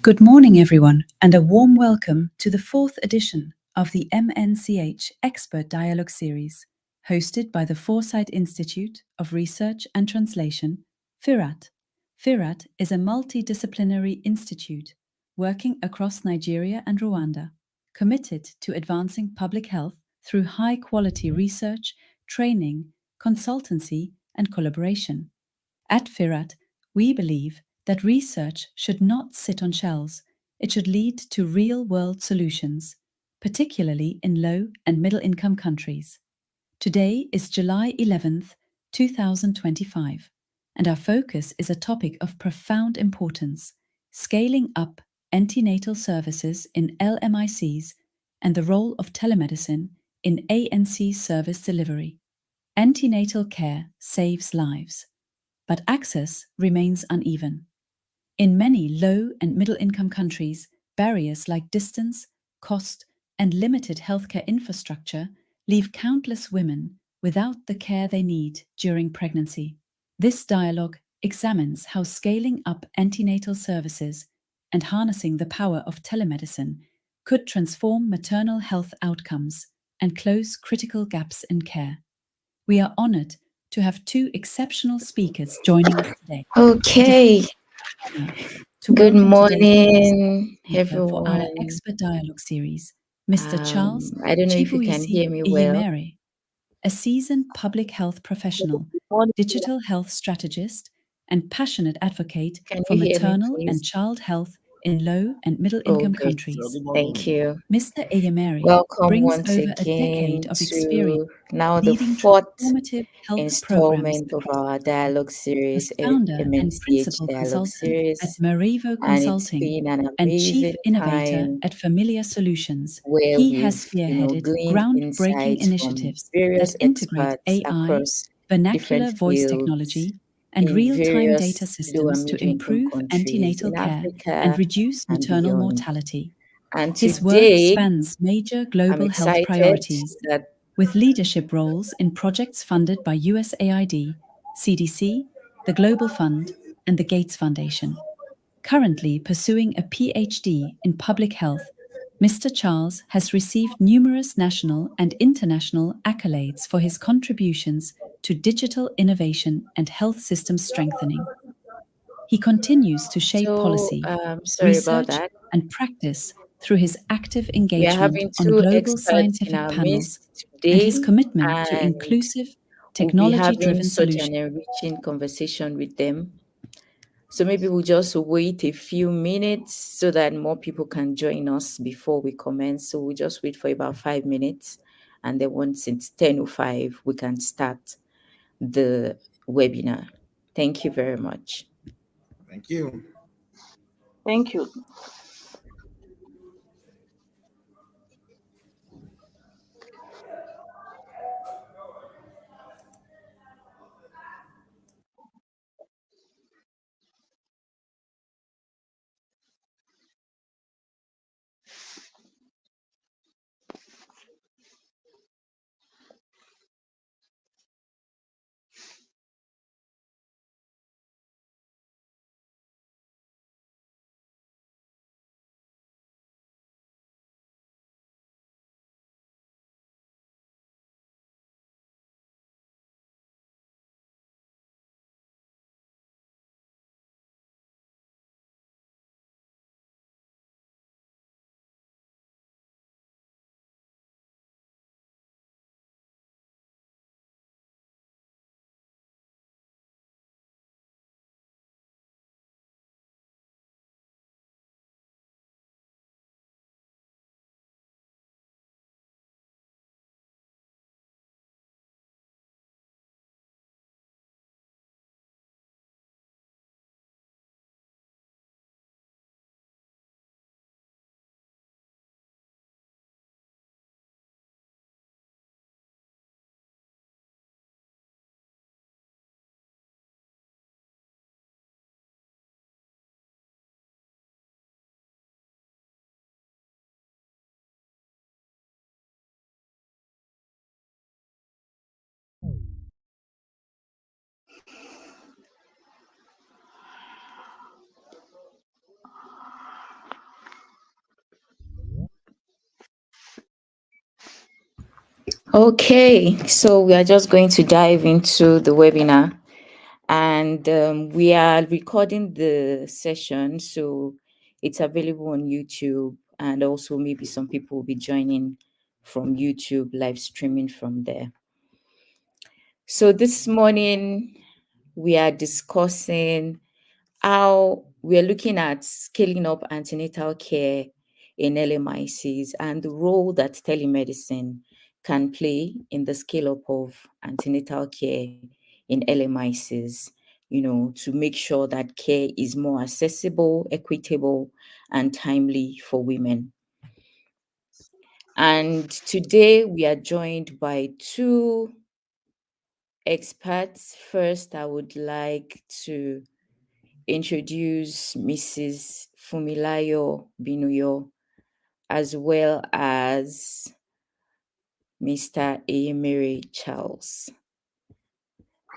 Good morning, everyone, and a warm welcome to the fourth edition of the MNCH Expert Dialogue Series, hosted by the Foresight Institute of Research and Translation, FIRAT. FIRAT is a multidisciplinary institute working across Nigeria and Rwanda, committed to advancing public health through high-quality research, training, consultancy, and collaboration. At FIRAT, we believe that research should not sit on shelves. It should lead to real-world solutions, particularly in low and middle-income countries. Today is July 11th, 2025, and our focus is a topic of profound importance: scaling up antenatal services in LMICs and the role of telemedicine in ANC service delivery. Antenatal care saves lives, but access remains uneven. In many low and middle-income countries, barriers like distance, cost, and limited healthcare infrastructure leave countless women without the care they need during pregnancy. This dialogue examines how scaling up antenatal services and harnessing the power of telemedicine could transform maternal health outcomes and close critical gaps in care. We are honored to have two exceptional speakers joining us today. Okay. Good morning, For our everyone. expert dialogue series, Mr. Charles I don't know if you can Chibuisi hear me well. Iyemere, a seasoned public health professional, digital health strategist, and passionate advocate Can for you hear me, maternal and please? child health in low and middle-income countries. Thank you. Mr. Iyemere Welcome brings once over a again decade of experience to now the leading fourth transformative health programs installment of across our the globe. dialogue As series, founder and MNCH principal dialogue consultant at series, Marivo and it's Consulting been an and chief amazing innovator time at Familiar Solutions, where he has we've spearheaded gleaned groundbreaking insights from initiatives that various integrate experts AI, across different vernacular voice fields technology, and in real-time data various low systems and to middle income improve countries antenatal in care and Africa reduce and maternal beyond. mortality. And His work today, spans major I'm global health excited priorities, that with leadership roles in projects funded by USAID, CDC, the Global Fund, and the Gates Foundation. Currently pursuing a PhD in public health, Mr. Charles has received numerous national and international accolades for his contributions to digital innovation and health system strengthening. He continues to shape policy, sorry about research, that. and practice through his active We are engagement having on two global experts in scientific our panels midst and his today, commitment to and inclusive, we'll be having technology-driven such solutions. an enriching conversation with them. So maybe we'll just wait a few minutes so that more people can join us before we commence. So we'll just wait for about 5 minutes. And then once it's 10:05, we can start the webinar. Thank you very much. Thank you. Thank you. Okay, so we are just going to dive into the webinar, and we are recording the session, so it's available on YouTube, and also maybe some people will be joining from YouTube, live streaming from there. So this morning we are discussing how we are looking at scaling up antenatal care in LMICs and the role that telemedicine can play in the scale up of antenatal care in LMICs, to make sure that care is more accessible, equitable, and timely for women. And today we are joined by two experts. First, I would like to introduce Mrs. Fumilayo Binuyo, as well as Mr. Emere Charles.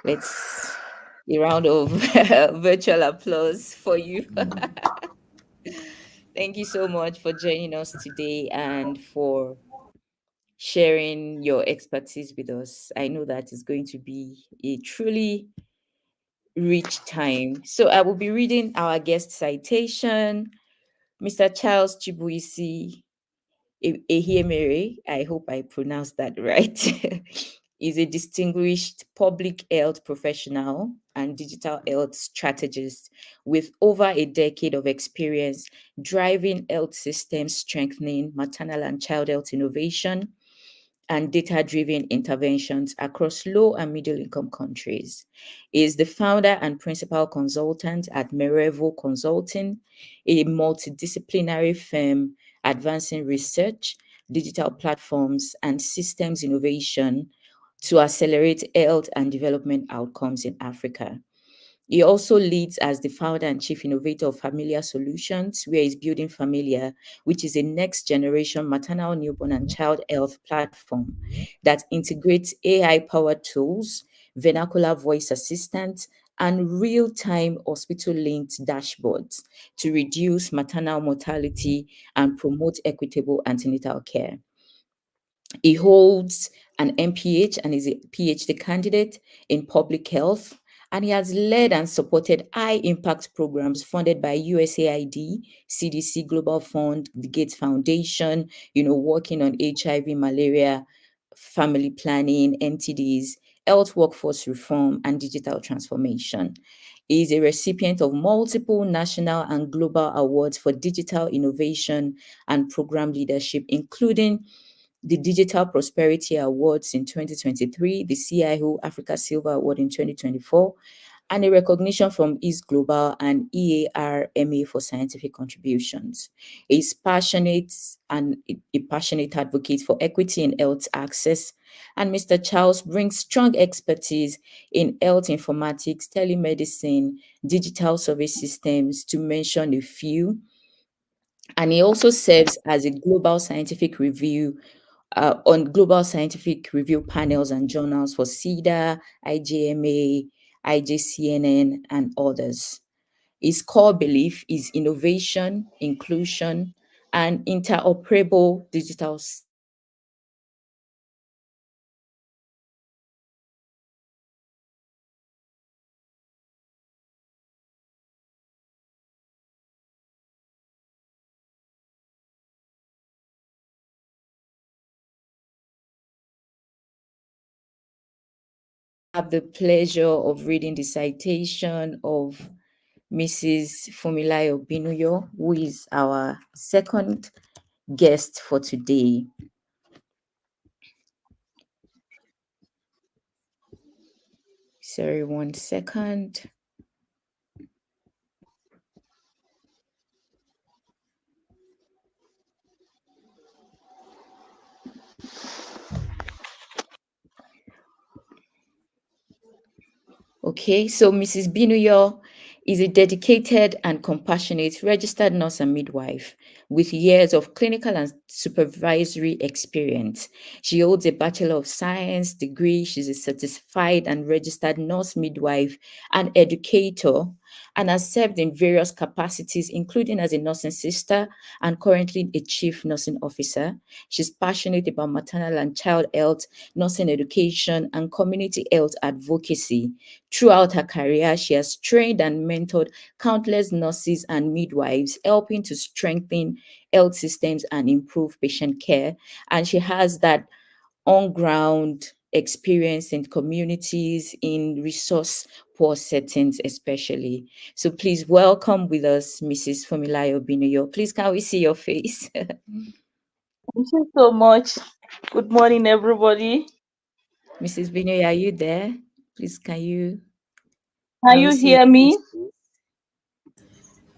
Let's a round of virtual applause for you. Thank you so much for joining us today and for sharing your expertise with us. I know that is going to be a truly rich time. So I will be reading our guest citation. Mr. Charles Chibuisi Ehiemere, I hope I pronounced that right, is a distinguished public health professional and digital health strategist with over a decade of experience driving health systems strengthening maternal and child health innovation and data-driven interventions across low and middle-income countries. He is the founder and principal consultant at Merevo Consulting, a multidisciplinary firm advancing research, digital platforms, and systems innovation to accelerate health and development outcomes in Africa. He also leads as the founder and chief innovator of Familiar Solutions, where he's building Familiar, which is a next generation maternal, newborn, and child health platform that integrates AI powered tools, vernacular voice assistants, and real time hospital linked dashboards to reduce maternal mortality and promote equitable antenatal care. He holds an MPH and is a PhD candidate in public health. And he has led and supported high impact programs funded by USAID, CDC Global Fund, the Gates Foundation, working on HIV, malaria, family planning, NTDs, health workforce reform, and digital transformation. He is a recipient of multiple national and global awards for digital innovation and program leadership, including the Digital Prosperity Awards in 2023, the CIO Africa Silver Award in 2024, and a recognition from East Global and EARMA for scientific contributions. He's passionate and a passionate advocate for equity in health access. And Mr. Charles brings strong expertise in health informatics, telemedicine, digital service systems, to mention a few. And he also serves as a global scientific review on global scientific review panels and journals for CEDA, IJMA, IJCNN, and others. His core belief is innovation, inclusion, and interoperable digital have the pleasure of reading the citation of Mrs. Fumilayo Binuyo, who is our second guest for today. Sorry, 1 second. Okay, so Mrs. Binuyo is a dedicated and compassionate registered nurse and midwife with years of clinical and supervisory experience. She holds a Bachelor of Science degree. She's a certified and registered nurse midwife and educator and has served in various capacities, including as a nursing sister and currently a chief nursing officer. She's passionate about maternal and child health, nursing education, and community health advocacy. Throughout her career, she has trained and mentored countless nurses and midwives, helping to strengthen health systems and improve patient care. And she has that on ground experience in communities, in resource poor settings, especially. So please welcome with us Mrs. Fumilayo Binuyo. Please, can we see your face? Thank you so much. Good morning, everybody. Mrs. Binuyo, are you there? Please, can Can we you see hear your me? face?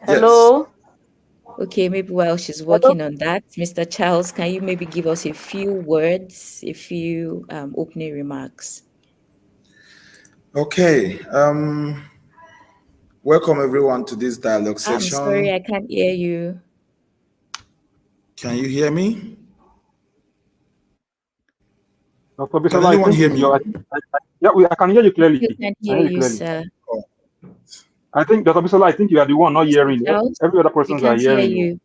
Yes. Hello? Okay, maybe while she's Hello? working on that, Mr. Charles, can you maybe give us a few words, a few opening remarks? Okay. Welcome everyone to this dialogue I'm sorry, section. I can't hear you. Can you hear me? Dr. Can Bisola, I anyone think hear it's me? your. I can hear you clearly. We can I hear hear you you, clearly. sir. Oh, I think, Dr. Bisola, I think you are the one not hearing. Charles, Every other we persons are can't hear hearing you. you.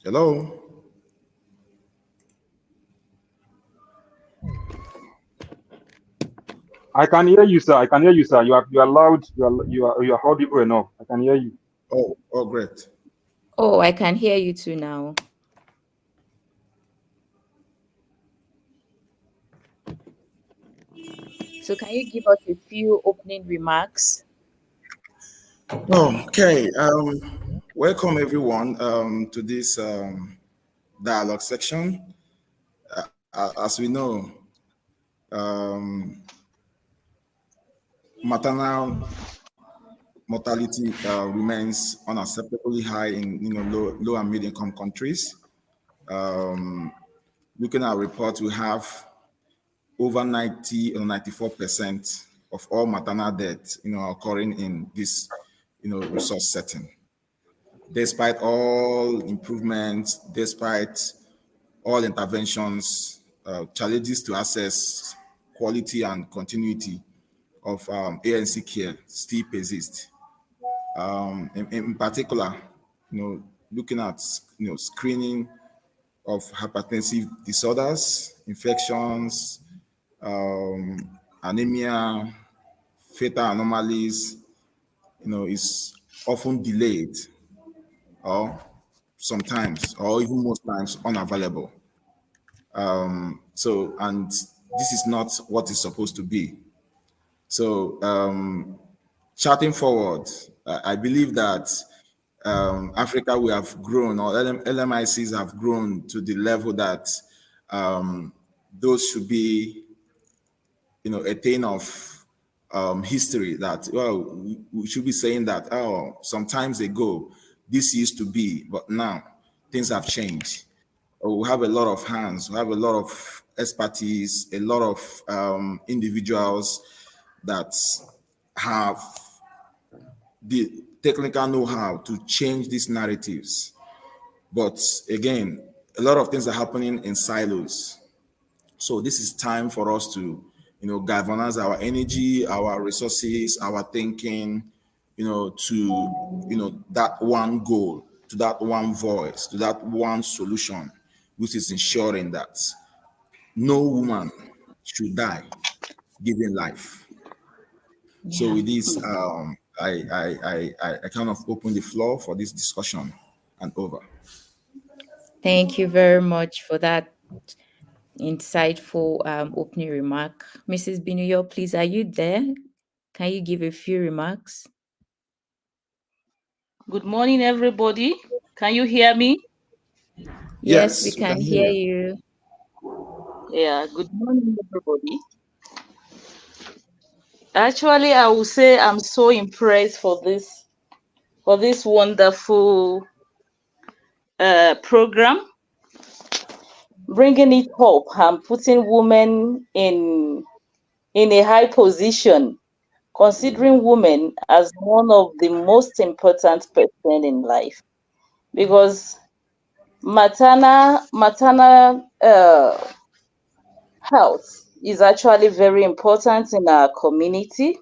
hello. I can hear you, sir. I can hear you, sir. You are loud. You are audible enough. I can hear you. Oh, great. Oh, I can hear you too now. So can you give us a few opening remarks? Okay. Welcome everyone to this dialogue section. As we know, maternal mortality remains unacceptably high in low and mid income countries. Looking at reports, we have over 90 or 94% of all maternal deaths, occurring in this, resource setting. Despite all improvements, despite all interventions, challenges to access quality and continuity of ANC care still persist. In particular, looking at screening of hypertensive disorders, infections, anemia, fatal anomalies, is often delayed or sometimes or even most times unavailable. And this is not what it's supposed to be. So charting forward, I believe that Africa, we have grown, or LMICs have grown to the level that those should be, a thing of history that, well, we should be saying that, oh, sometimes ago, this used to be, but now things have changed. We have a lot of hands, we have a lot of expertise, a lot of individuals that have the technical know-how to change these narratives. But again, a lot of things are happening in silos. So this is time for us to, galvanize our energy, our resources, our thinking, to, that one goal, to that one voice, to that one solution, which is ensuring that no woman should die giving life. So Yeah. with this, I kind of open the floor for this discussion and over. Thank you very much for that insightful opening remark. Mrs. Binuyo, please, are you there? Can you give a few remarks? Good morning, everybody. Can you hear me? Yes, we Yes, we can can hear hear you. you. Yeah, good morning, everybody. Actually, I will say I'm so impressed for this wonderful program, bringing it up and putting women in a high position, considering women as one of the most important person in life, because maternal health is actually very important in our community.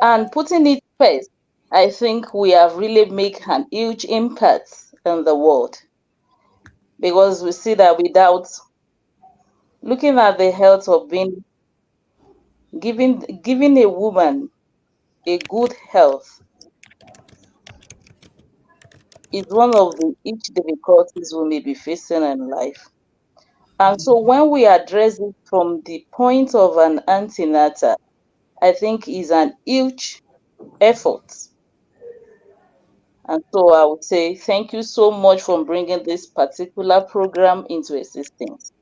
And putting it first, I think we have really made an huge impact in the world, because we see that without looking at the health of being giving a woman a good health is one of the each difficulties we may be facing in life. And so when we address it from the point of an antenatal, I think is an huge effort. And so I would say thank you so much for bringing this particular program into existence.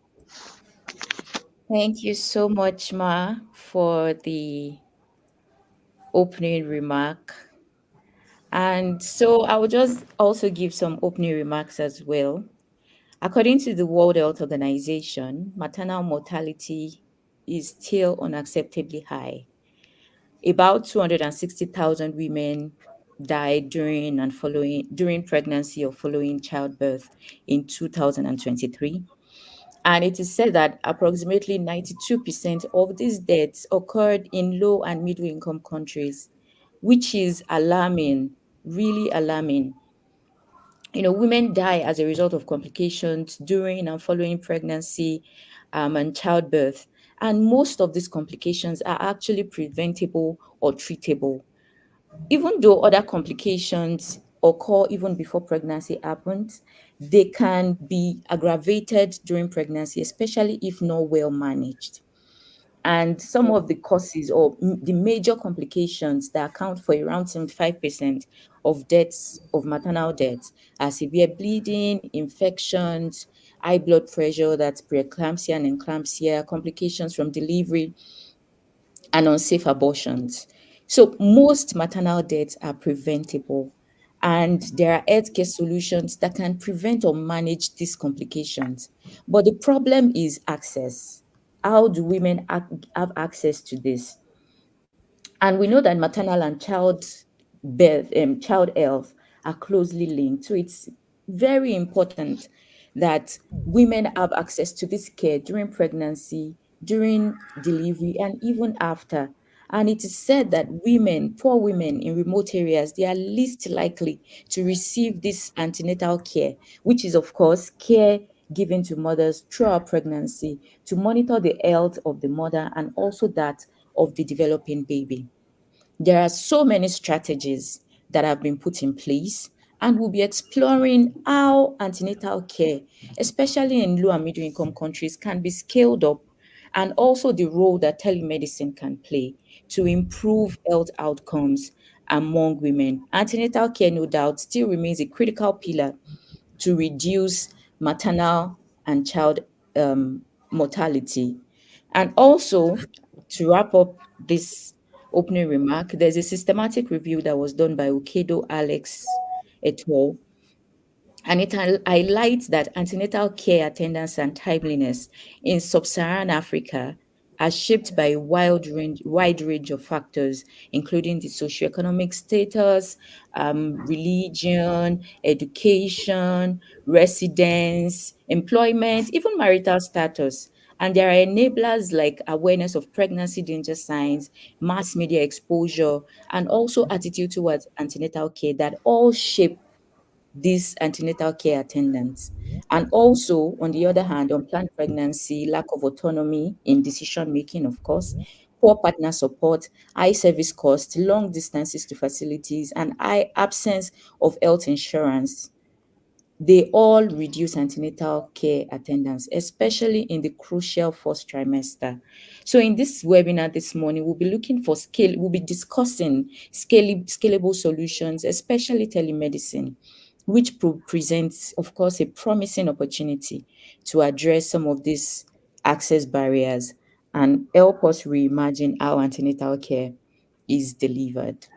Thank you so much, Ma, for the opening remark. And so I will just also give some opening remarks as well. According to the World Health Organization, maternal mortality is still unacceptably high. About 260,000 women died during pregnancy or following childbirth in 2023. And it is said that approximately 92% of these deaths occurred in low and middle income countries, which is alarming, really alarming. Women die as a result of complications during and following pregnancy and childbirth. And most of these complications are actually preventable or treatable. Even though other complications occur even before pregnancy happens, they can be aggravated during pregnancy, especially if not well managed. And some of the causes or the major complications that account for around 75% of deaths, of maternal deaths, are severe bleeding, infections, high blood pressure, that's preeclampsia and eclampsia, complications from delivery, and unsafe abortions. So most maternal deaths are preventable, and there are healthcare solutions that can prevent or manage these complications. But the problem is access. How do women have access to this? And we know that maternal and child health are closely linked. So it's very important that women have access to this care during pregnancy, during delivery, and even after. And it is said that women, poor women in remote areas, they are least likely to receive this antenatal care, which is, of course, care given to mothers throughout pregnancy to monitor the health of the mother and also that of the developing baby. There are so many strategies that have been put in place, and we'll be exploring how antenatal care, especially in low and middle income countries, can be scaled up, and also the role that telemedicine can play to improve health outcomes among women. Antenatal care, no doubt, still remains a critical pillar to reduce maternal and child mortality. And also, to wrap up this opening remark, there's a systematic review that was done by Okedo Alex et al. And it highlights that antenatal care attendance and timeliness in sub-Saharan Africa are shaped by a wide range of factors, including the socioeconomic status, religion, education, residence, employment, even marital status. And there are enablers like awareness of pregnancy danger signs, mass media exposure, and also attitude towards antenatal care that all shape these antenatal care attendants. And also, on the other hand, unplanned pregnancy, lack of autonomy in decision making, of course, poor partner support, high service costs, long distances to facilities, and high absence of health insurance, they all reduce antenatal care attendance, especially in the crucial first trimester. So in this webinar this morning, we'll be discussing scalable solutions, especially telemedicine, which presents, of course, a promising opportunity to address some of these access barriers and help us reimagine how antenatal care is delivered.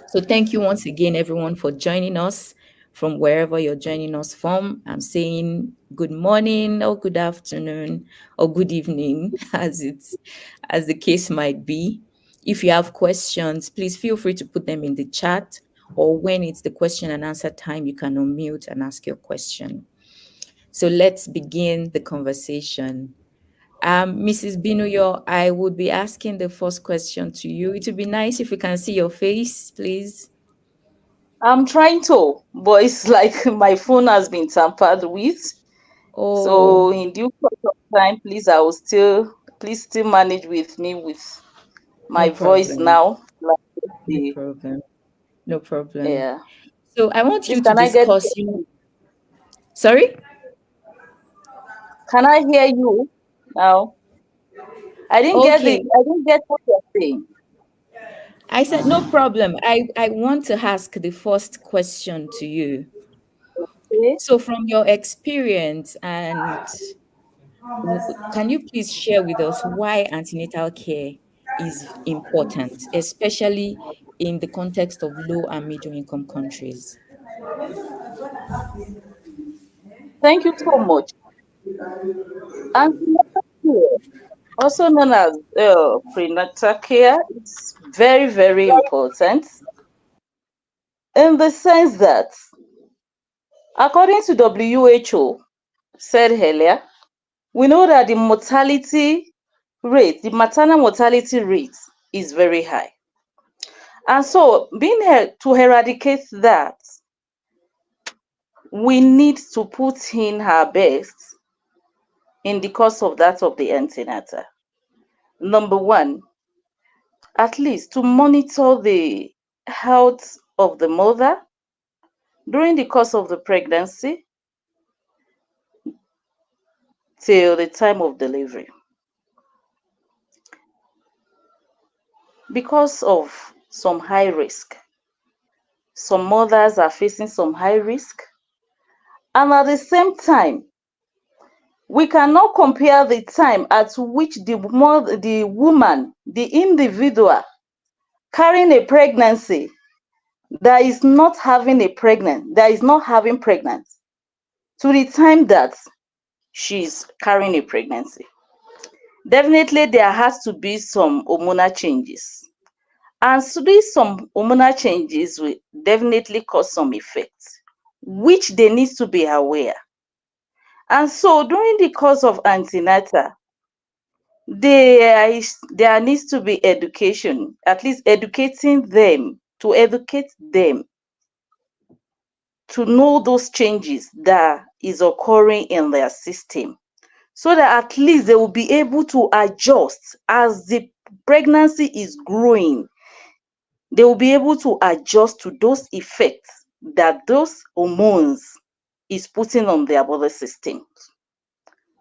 So thank you once again, everyone, for joining us from wherever you're joining us from. I'm saying good morning or good afternoon or good evening, as the case might be. If you have questions, please feel free to put them in the chat, or when it's the question and answer time, you can unmute and ask your question. So let's begin the conversation. Mrs. Binuyo, I would be asking the first question to you. It would be nice if we can see your face, please. I'm trying to, but it's like my phone has been tampered with. Oh, So in due course of time, please still manage with me with no my voice problem. now. No problem. No problem. Yeah. So I want Please, you to can I get discuss. Sorry? can I hear you now? Okay. I didn't get what you're saying. I said, no problem. I want to ask the first question to you. Okay. So, from your experience, and can you please share with us why antenatal care is important, especially in the context of low and middle income countries? Thank you so much. Antenatal care, also known as prenatal care, is very, very important in the sense that, according to WHO, said earlier, we know that the maternal mortality rate is very high. And so, being here to eradicate that, we need to put in our best in the course of that of the antenatal. Number one, at least to monitor the health of the mother during the course of the pregnancy till the time of delivery. Because of some high risk, some mothers are facing some high risk, and at the same time, we cannot compare the time at which the woman, the individual carrying a pregnancy that is not having pregnant to the time that she's carrying a pregnancy. Definitely, there has to be some hormonal changes. And so these some hormonal changes will definitely cause some effects, which they need to be aware. And so during the course of antenatal, there needs to be education, at least educating them, to educate them to know those changes that is occurring in their system, so that at least they will be able to adjust as the pregnancy is growing. They will be able to adjust to those effects that those hormones is putting on their body system.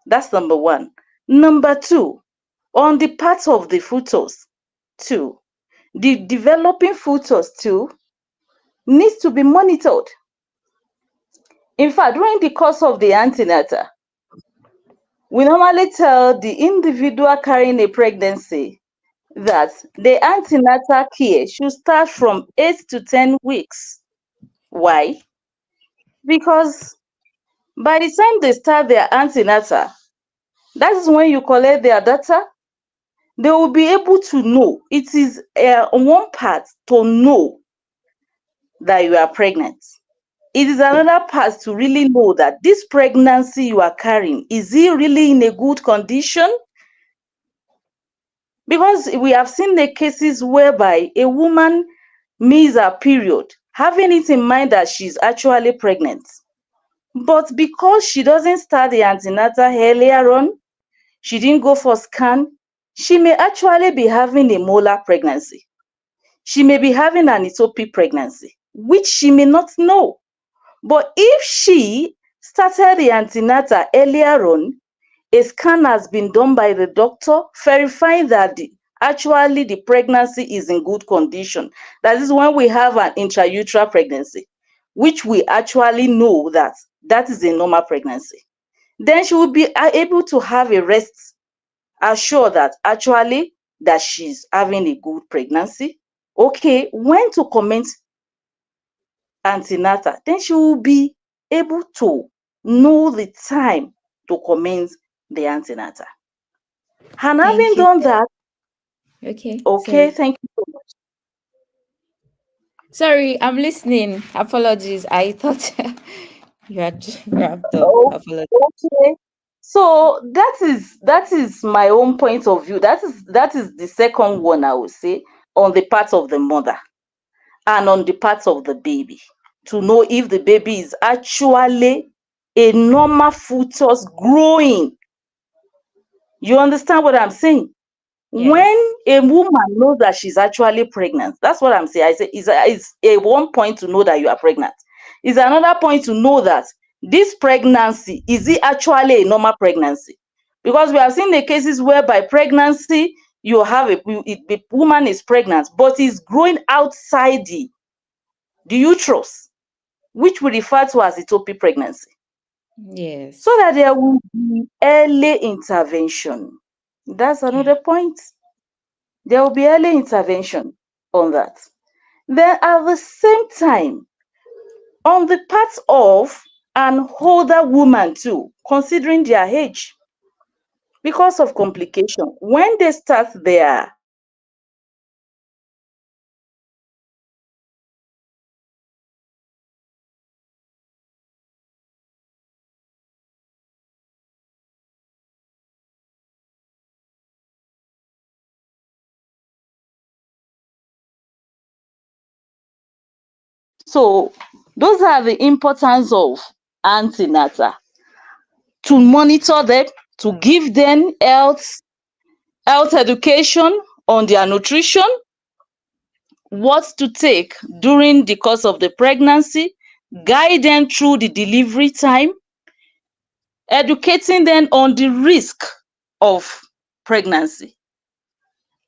That's number one. Number two, on the part of the fetus too, the developing fetus too needs to be monitored. In fact, during the course of the antenatal, we normally tell the individual carrying a pregnancy that the antenatal care should start from 8 to 10 weeks. Why? Because by the time they start their antenatal, that is when you collect their data, they will be able to know. It is one part to know that you are pregnant. It is another part to really know that this pregnancy you are carrying, is it really in a good condition? Because we have seen the cases whereby a woman misses her period, having it in mind that she's actually pregnant. But because she doesn't start the antenatal earlier on, she didn't go for scan, she may actually be having a molar pregnancy. She may be having an ectopic pregnancy, which she may not know. But if she started the antenatal earlier on, a scan has been done by the doctor verifying that actually the pregnancy is in good condition. That is when we have an intrauterine pregnancy, which we actually know that that is a normal pregnancy. Then she will be able to have a rest assured that actually that she's having a good pregnancy. Okay, when to commence antenatal, then she will be able to know the time to commence the antenatal. And having Thank you. done that, Okay, okay, sorry. thank you so much. Sorry, I'm listening. Apologies. I thought you had wrapped up. Oh, Apologies. Okay. So that is my own point of view. That is the second one I would say, on the part of the mother and on the part of the baby, to know if the baby is actually a normal fetus growing. You understand what I'm saying? When Yes. a woman knows that she's actually pregnant, that's what I'm saying. I say it's a one point to know that you are pregnant. It's another point to know that this pregnancy, is it actually a normal pregnancy? Because we have seen the cases whereby pregnancy, you have the woman is pregnant, but is growing outside the uterus, which we refer to as ectopic pregnancy. So Yes. that there will be early intervention. That's Yeah. another point. There will be early intervention on that. Then at the same time, on the part of an older woman too, considering their age, because of complication, when they start their so those are the importance of antenatal, to monitor them, to give them health education on their nutrition, what to take during the course of the pregnancy, guide them through the delivery time, educating them on the risk of pregnancy,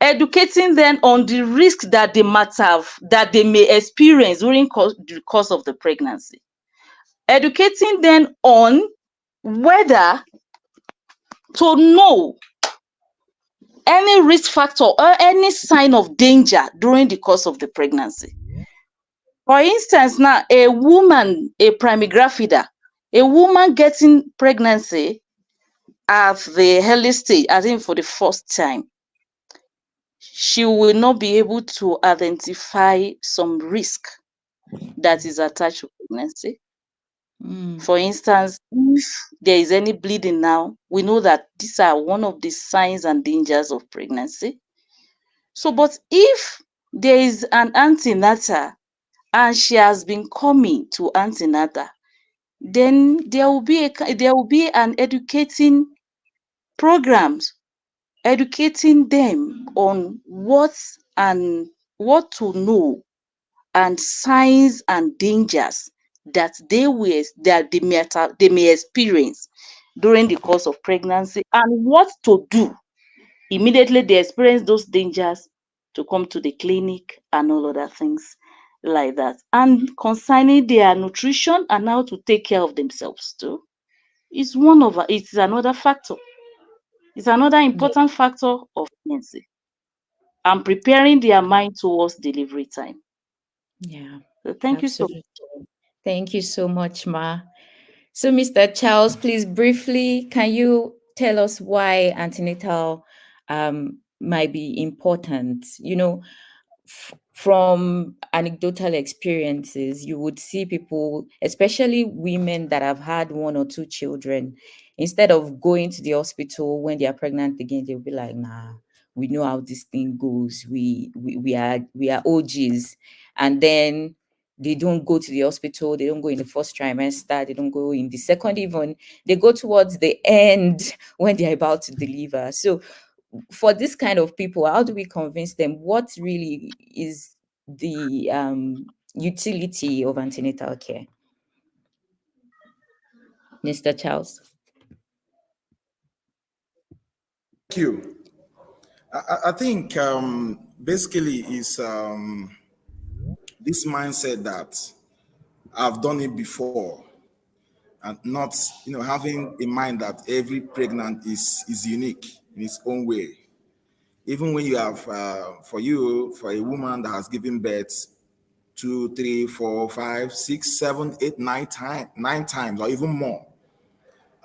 educating them on the risk that they might have, that they may experience during the course of the pregnancy, educating them on whether to know any risk factor or any sign of danger during the course of the pregnancy. For instance, now a woman, a primigravida, a woman getting pregnancy at the early stage, I think for the first time, she will not be able to identify some risk that is attached to pregnancy. Mm. For instance, if there is any bleeding now, we know that these are one of the signs and dangers of pregnancy. So, but if there is an antenatal and she has been coming to antenatal, then there will be an educating programs, educating them on what to know, and signs and dangers that they may experience during the course of pregnancy, and what to do immediately they experience those dangers, to come to the clinic and all other things like that. And concerning their nutrition and how to take care of themselves too, it's another factor. It's another Yeah. important factor of pregnancy, and preparing their mind towards delivery time. Yeah. So thank you so much. Absolutely. Thank you so much, Ma. So, Mr. Charles, please briefly, can you tell us why antenatal might be important? From anecdotal experiences, you would see people, especially women that have had one or two children, instead of going to the hospital when they are pregnant again, they'll be like, nah, we know how this thing goes. We are OGs. And then they don't go to the hospital, they don't go in the first trimester, they don't go in the second even, they go towards the end when they're about to deliver. So for this kind of people, how do we convince them what really is the utility of antenatal care? Mr. Charles. Thank you. I think basically is this mindset that I've done it before, and not having in mind that every pregnant is unique in its own way. Even when you have for a woman that has given birth two, three, four, five, six, seven, eight, nine times, or even more.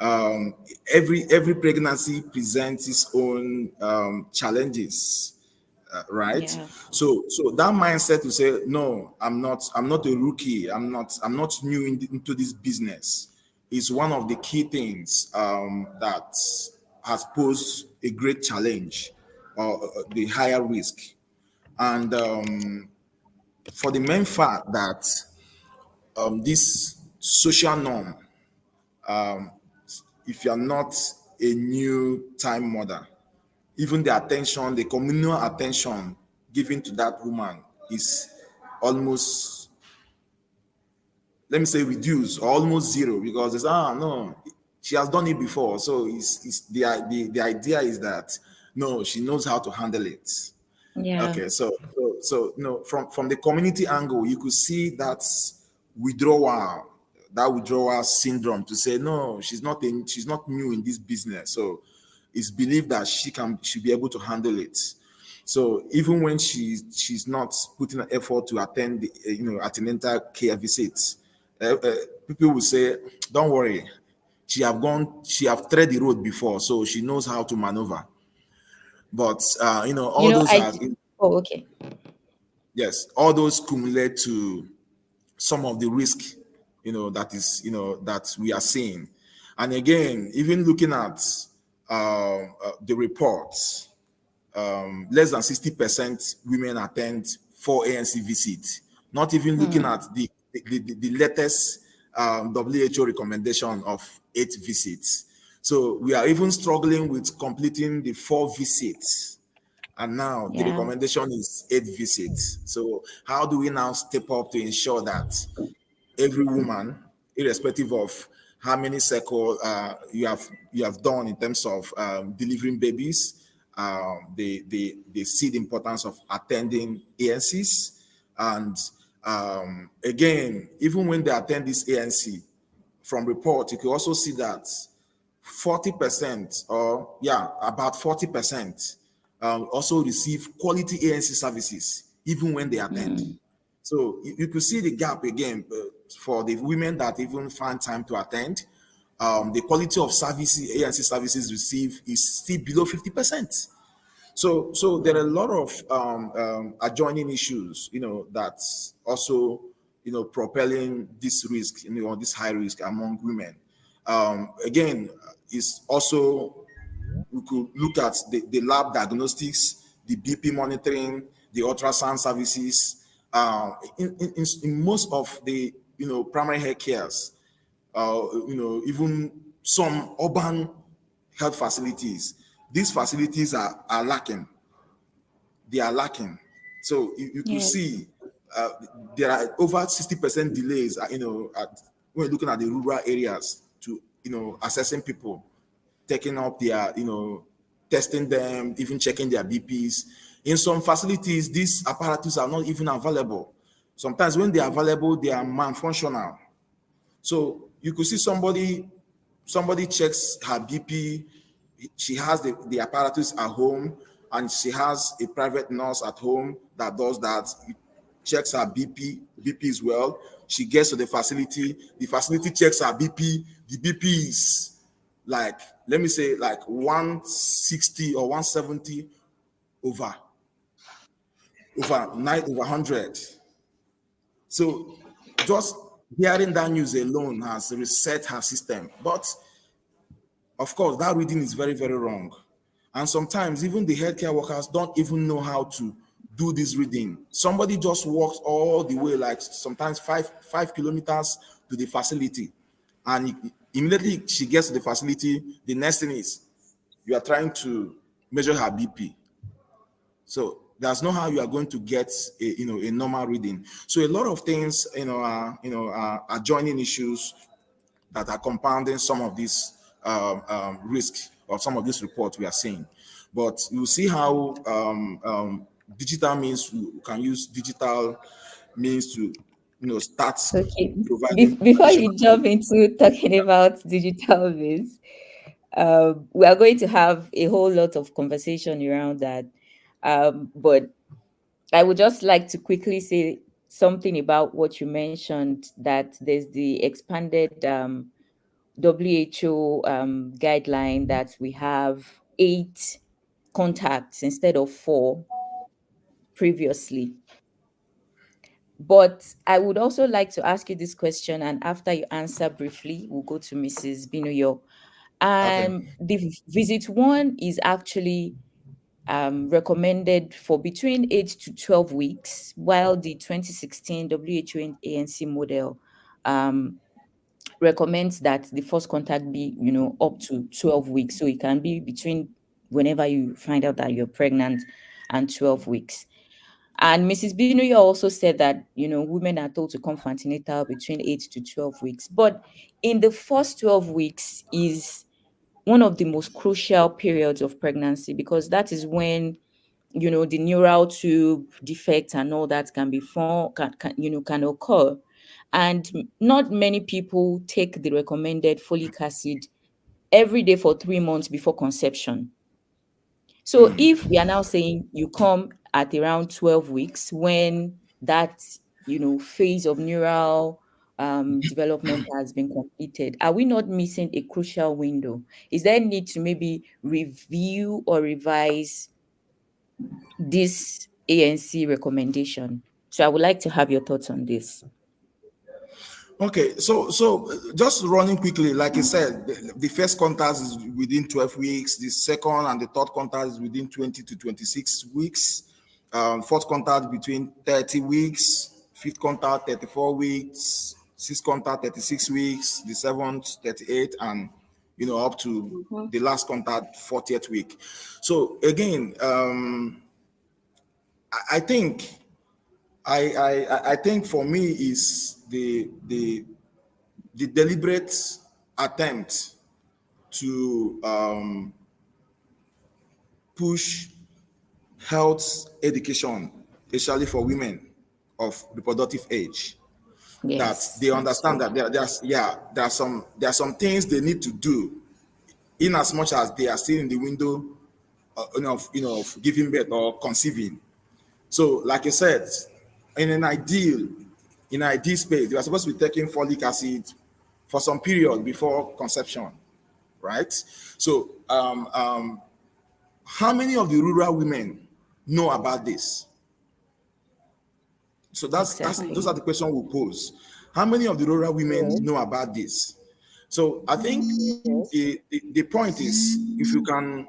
Every pregnancy presents its own challenges, right? Yeah. So that mindset to say, no, I'm not a rookie. I'm not new into this business. is one of the key things that has posed a great challenge or the higher risk. And for the main fact that this social norm, if you're not a new time mother, even the attention, the communal attention given to that woman is almost, let me say, reduced or almost zero, because it's no, she has done it before. So it's the idea is that no, she knows how to handle it. Yeah. Okay, so no, from the community angle, you could see withdrawal, that withdrawal syndrome, to say no, she's not new in this business, so it's believed that she'll be able to handle it. So even when she's not putting an effort to attend the antenatal care visits, people will say, "Don't worry, she have tread the road before, so she knows how to maneuver." But You all know, those I. are, Oh, okay. yes, all those cumulate to some of the risk, that we are seeing. And again, even looking at the reports, less than 60% women attend 4 ANC visits. Not even looking at the latest WHO recommendation of 8 visits. So we are even struggling with completing the 4 visits, and now the Yeah. recommendation is 8 visits. So how do we now step up to ensure that every woman, irrespective of how many cycle you have done in terms of delivering babies, they see the importance of attending ANCs. And again, even when they attend this ANC, from report, you can also see that 40%, or yeah, about 40%, also receive quality ANC services even when they attend. So you could see the gap again for the women that even find time to attend. The quality of services ANC services receive is still below 50%. So there are a lot of adjoining issues, that's also, propelling this risk, this high risk among women. Again, is also, we could look at the lab diagnostics, the BP monitoring, the ultrasound services. In most of the primary health cares, even some urban health facilities, these facilities are lacking. They are lacking. So you could Yes. see there are over 60% delays, when looking at the rural areas to, assessing people, taking up their, testing them, even checking their BPs. In some facilities, these apparatus are not even available. Sometimes when they are available, they are malfunctional. So you could see somebody checks her BP. She has the apparatus at home, and she has a private nurse at home that does that. Checks her BP is well. She gets to the facility checks her BP. The BP is like, let me say, like 160 or 170 over 100. So just hearing that news alone has reset her system. But of course, that reading is very, very wrong. And sometimes even the healthcare workers don't even know how to do this reading. Somebody just walks all the way, like sometimes five kilometers to the facility. And immediately she gets to the facility, the next thing is you are trying to measure her BP. So there's no how you are going to get a normal reading. So a lot of things are joining issues that are compounding some of these risks or some of this report we are seeing. But you see how digital means, we can use digital means to start Okay. providing Before additional. you jump into talking about digital means, we are going to have a whole lot of conversation around that. But I would just like to quickly say something about what you mentioned, that there's the expanded WHO guideline that we have 8 contacts instead of 4 previously. But I would also like to ask you this question, and after you answer briefly, we'll go to Mrs. Binuyo. Okay. The visit one is actually recommended for between 8 to 12 weeks, while the 2016 WHO and ANC model recommends that the first contact be, up to 12 weeks. So it can be between whenever you find out that you're pregnant and 12 weeks. And Mrs. Binuya also said that, women are told to come for antenatal between 8 to 12 weeks. But in the first 12 weeks is one of the most crucial periods of pregnancy, because that is when, the neural tube defects and all that can be can occur. And not many people take the recommended folic acid every day for 3 months before conception. So if we are now saying you come at around 12 weeks when that, phase of neural development has been completed, are we not missing a crucial window? Is there a need to maybe review or revise this ANC recommendation? So I would like to have your thoughts on this. Okay, so just running quickly, like I said, the first contact is within 12 weeks, the second and the third contact is within 20 to 26 weeks, fourth contact between 30 weeks, fifth contact 34 weeks, sixth contact 36 weeks, the seventh 38, and up to the last contact 40th week. So again, I think I think for me is the deliberate attempt to push health education, especially for women of reproductive age, that Yes, they that's understand true. that there are some things they need to do, in as much as they are still in the window of giving birth or conceiving. So, like I said, in an ideal space, you are supposed to be taking folic acid for some period before conception, right? So, how many of the rural women know about this? So those Exactly. are the questions we pose. How many of the rural women Yes. know about this? So I think Yes. the point is, if you can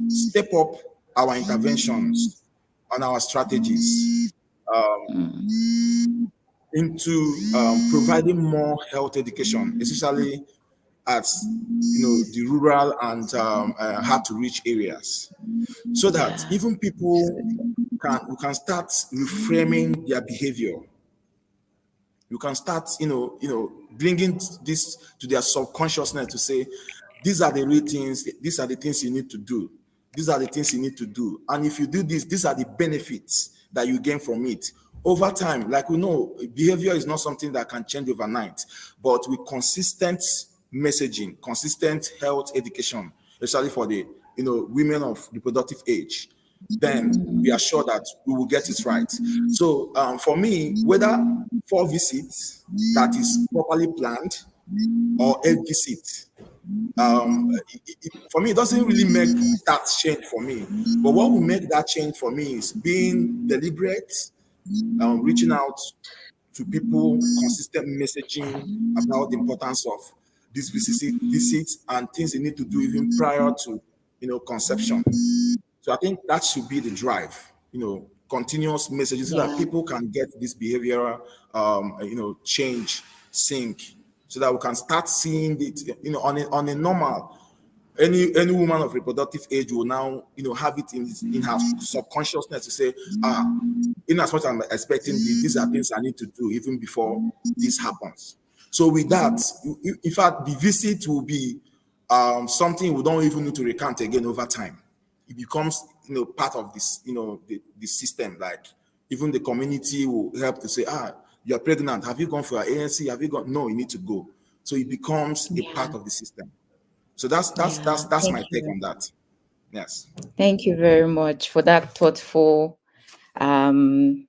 step up our interventions on our strategies into providing more health education, especially at the rural and hard to reach areas, so that Yeah, even people absolutely. can start reframing their behavior. You can start bringing this to their subconsciousness to say, these are the real things, these are the things you need to do, these are the things you need to do, and if you do this, these are the benefits that you gain from it over time. Like we know, behavior is not something that can change overnight, but with consistent messaging, consistent health education, especially for the women of reproductive age, then we are sure that we will get it right. So for me, whether 4 visits that is properly planned or 8 visits, for me, it doesn't really make that change for me. But what will make that change for me is being deliberate, reaching out to people, consistent messaging about the importance of these visits and things they need to do even prior to conception. So I think that should be the drive, continuous messages, so that Yeah. people can get this behavioral, change sync, so that we can start seeing it, on a normal. Any woman of reproductive age will now, have it in her subconsciousness to say, in as much as I'm expecting this, these are things I need to do even before this happens. So with that, in fact, the visit will be something we don't even need to recount again over time. It becomes part of this, the system. Like even the community will help to say, you're pregnant, have you gone for your ANC, have you gone? No, you need to go. So it becomes a Yeah. part of the system. So that's Thank my take you. on that. Yes. Thank you very much for that thoughtful um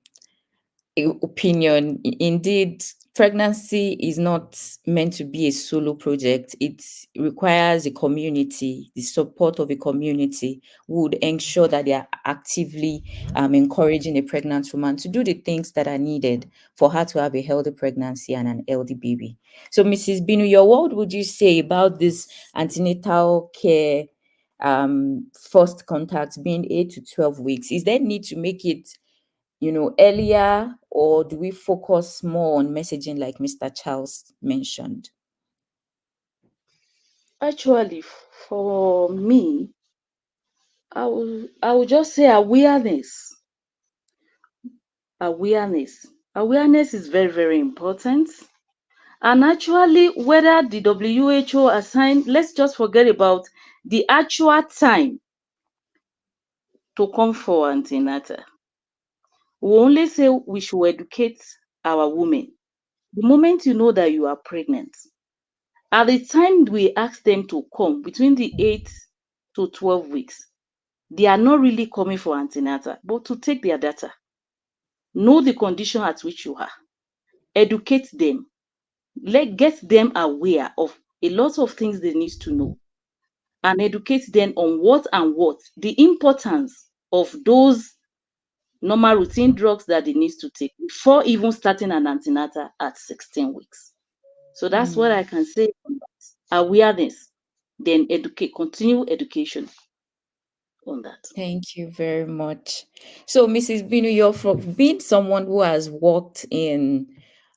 opinion. Indeed, pregnancy is not meant to be a solo project. It requires a community, the support of a community would ensure that they are actively encouraging a pregnant woman to do the things that are needed for her to have a healthy pregnancy and an healthy baby. So, Mrs. Binu, what would you say about this antenatal care first contact being 8 to 12 weeks? Is there need to make it earlier, or do we focus more on messaging like Mr. Charles mentioned? Actually, for me, I will just say awareness. Awareness is very, very important. And actually, whether the WHO assigned, let's just forget about the actual time to come for antenatal. We only say we should educate our women. The moment you know that you are pregnant, at the time we ask them to come between the 8 to 12 weeks, they are not really coming for antenatal, but to take their data, know the condition at which you are, educate them, get them aware of a lot of things they need to know, and educate them on what the importance of those normal routine drugs that they need to take before even starting an antenatal at 16 weeks. So that's what I can say on that. Awareness, then continue education on that. Thank you very much. So, Mrs. Binu, you're from being someone who has worked in,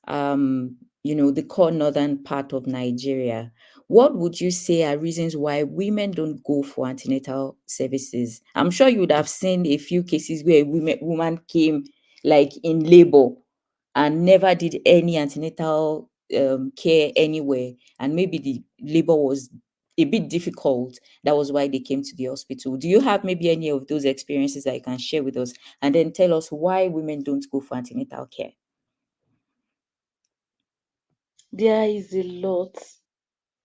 the core northern part of Nigeria. What would you say are reasons why women don't go for antenatal services? I'm sure you would have seen a few cases where a woman came like in labor and never did any antenatal care anywhere, and maybe the labor was a bit difficult. That was why they came to the hospital. Do you have maybe any of those experiences that you can share with us, and then tell us why women don't go for antenatal care? There is a lot,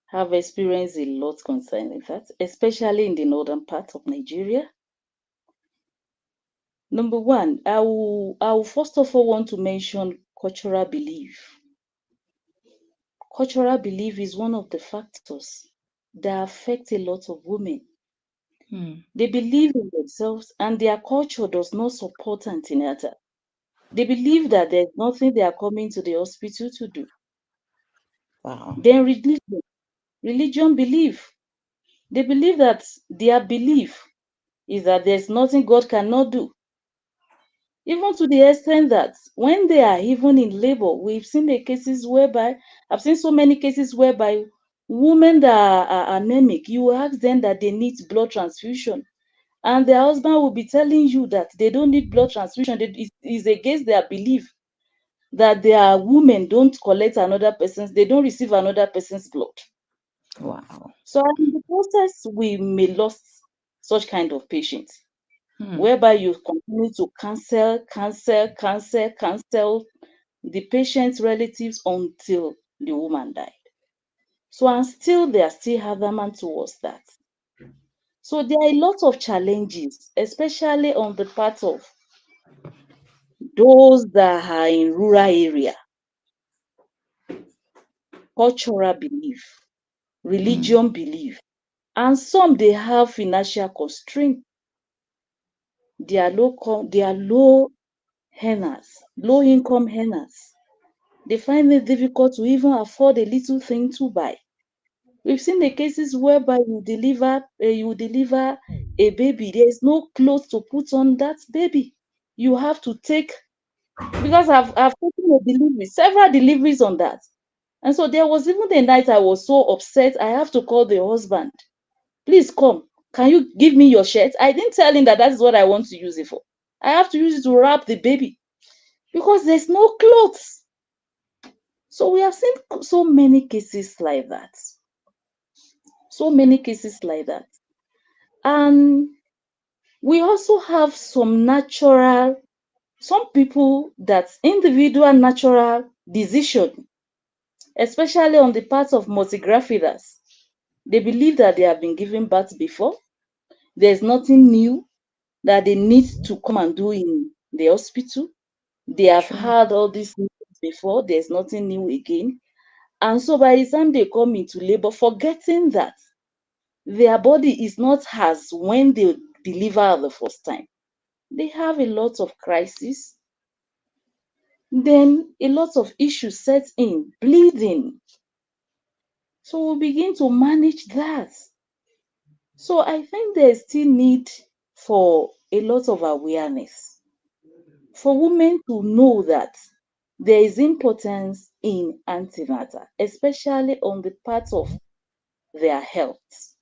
have experienced a lot concerning that, especially in the northern part of Nigeria. Number one, I will first of all want to mention cultural belief. Cultural belief is one of the factors that affect a lot of women. They believe in themselves and their culture does not support antenatal. They believe that there's nothing they are coming to the hospital to do. Wow. Then religion belief. They believe that their belief is that there's nothing God cannot do. Even to the extent that when they are even in labor, I've seen so many cases whereby women that are anemic, you ask them that they need blood transfusion, and their husband will be telling you that they don't need blood transfusion. It is against their belief that their women don't collect they don't receive another person's blood. Wow. So in the process, we may lost such kind of patients, whereby you continue to cancel the patient's relatives until the woman died. So, and still they are still adamant towards that. So there are a lot of challenges, especially on the part of those that are in rural area. Cultural belief, religion belief, and some they have financial constraint. They are low income earners. They find it difficult to even afford a little thing to buy. We've seen the cases whereby you deliver a baby, there is no clothes to put on that baby. You have to take, because I've taken several deliveries on that. And so there was even a night I was so upset, I have to call the husband. Please come. Can you give me your shirt? I didn't tell him that is what I want to use it for. I have to use it to wrap the baby because there's no clothes. So we have seen so many cases like that. And we also have some people that individual natural decision, especially on the part of multigraphiders. They believe that they have been given birth before. There's nothing new that they need to come and do in the hospital. They have had all these before, there's nothing new again. And so by the time they come into labor, forgetting that their body is not as when they deliver the first time. They have a lot of crises. Then a lot of issues set in, bleeding. So we begin to manage that. So I think there's still need for a lot of awareness for women to know that there is importance in antenatal, especially on the part of their health,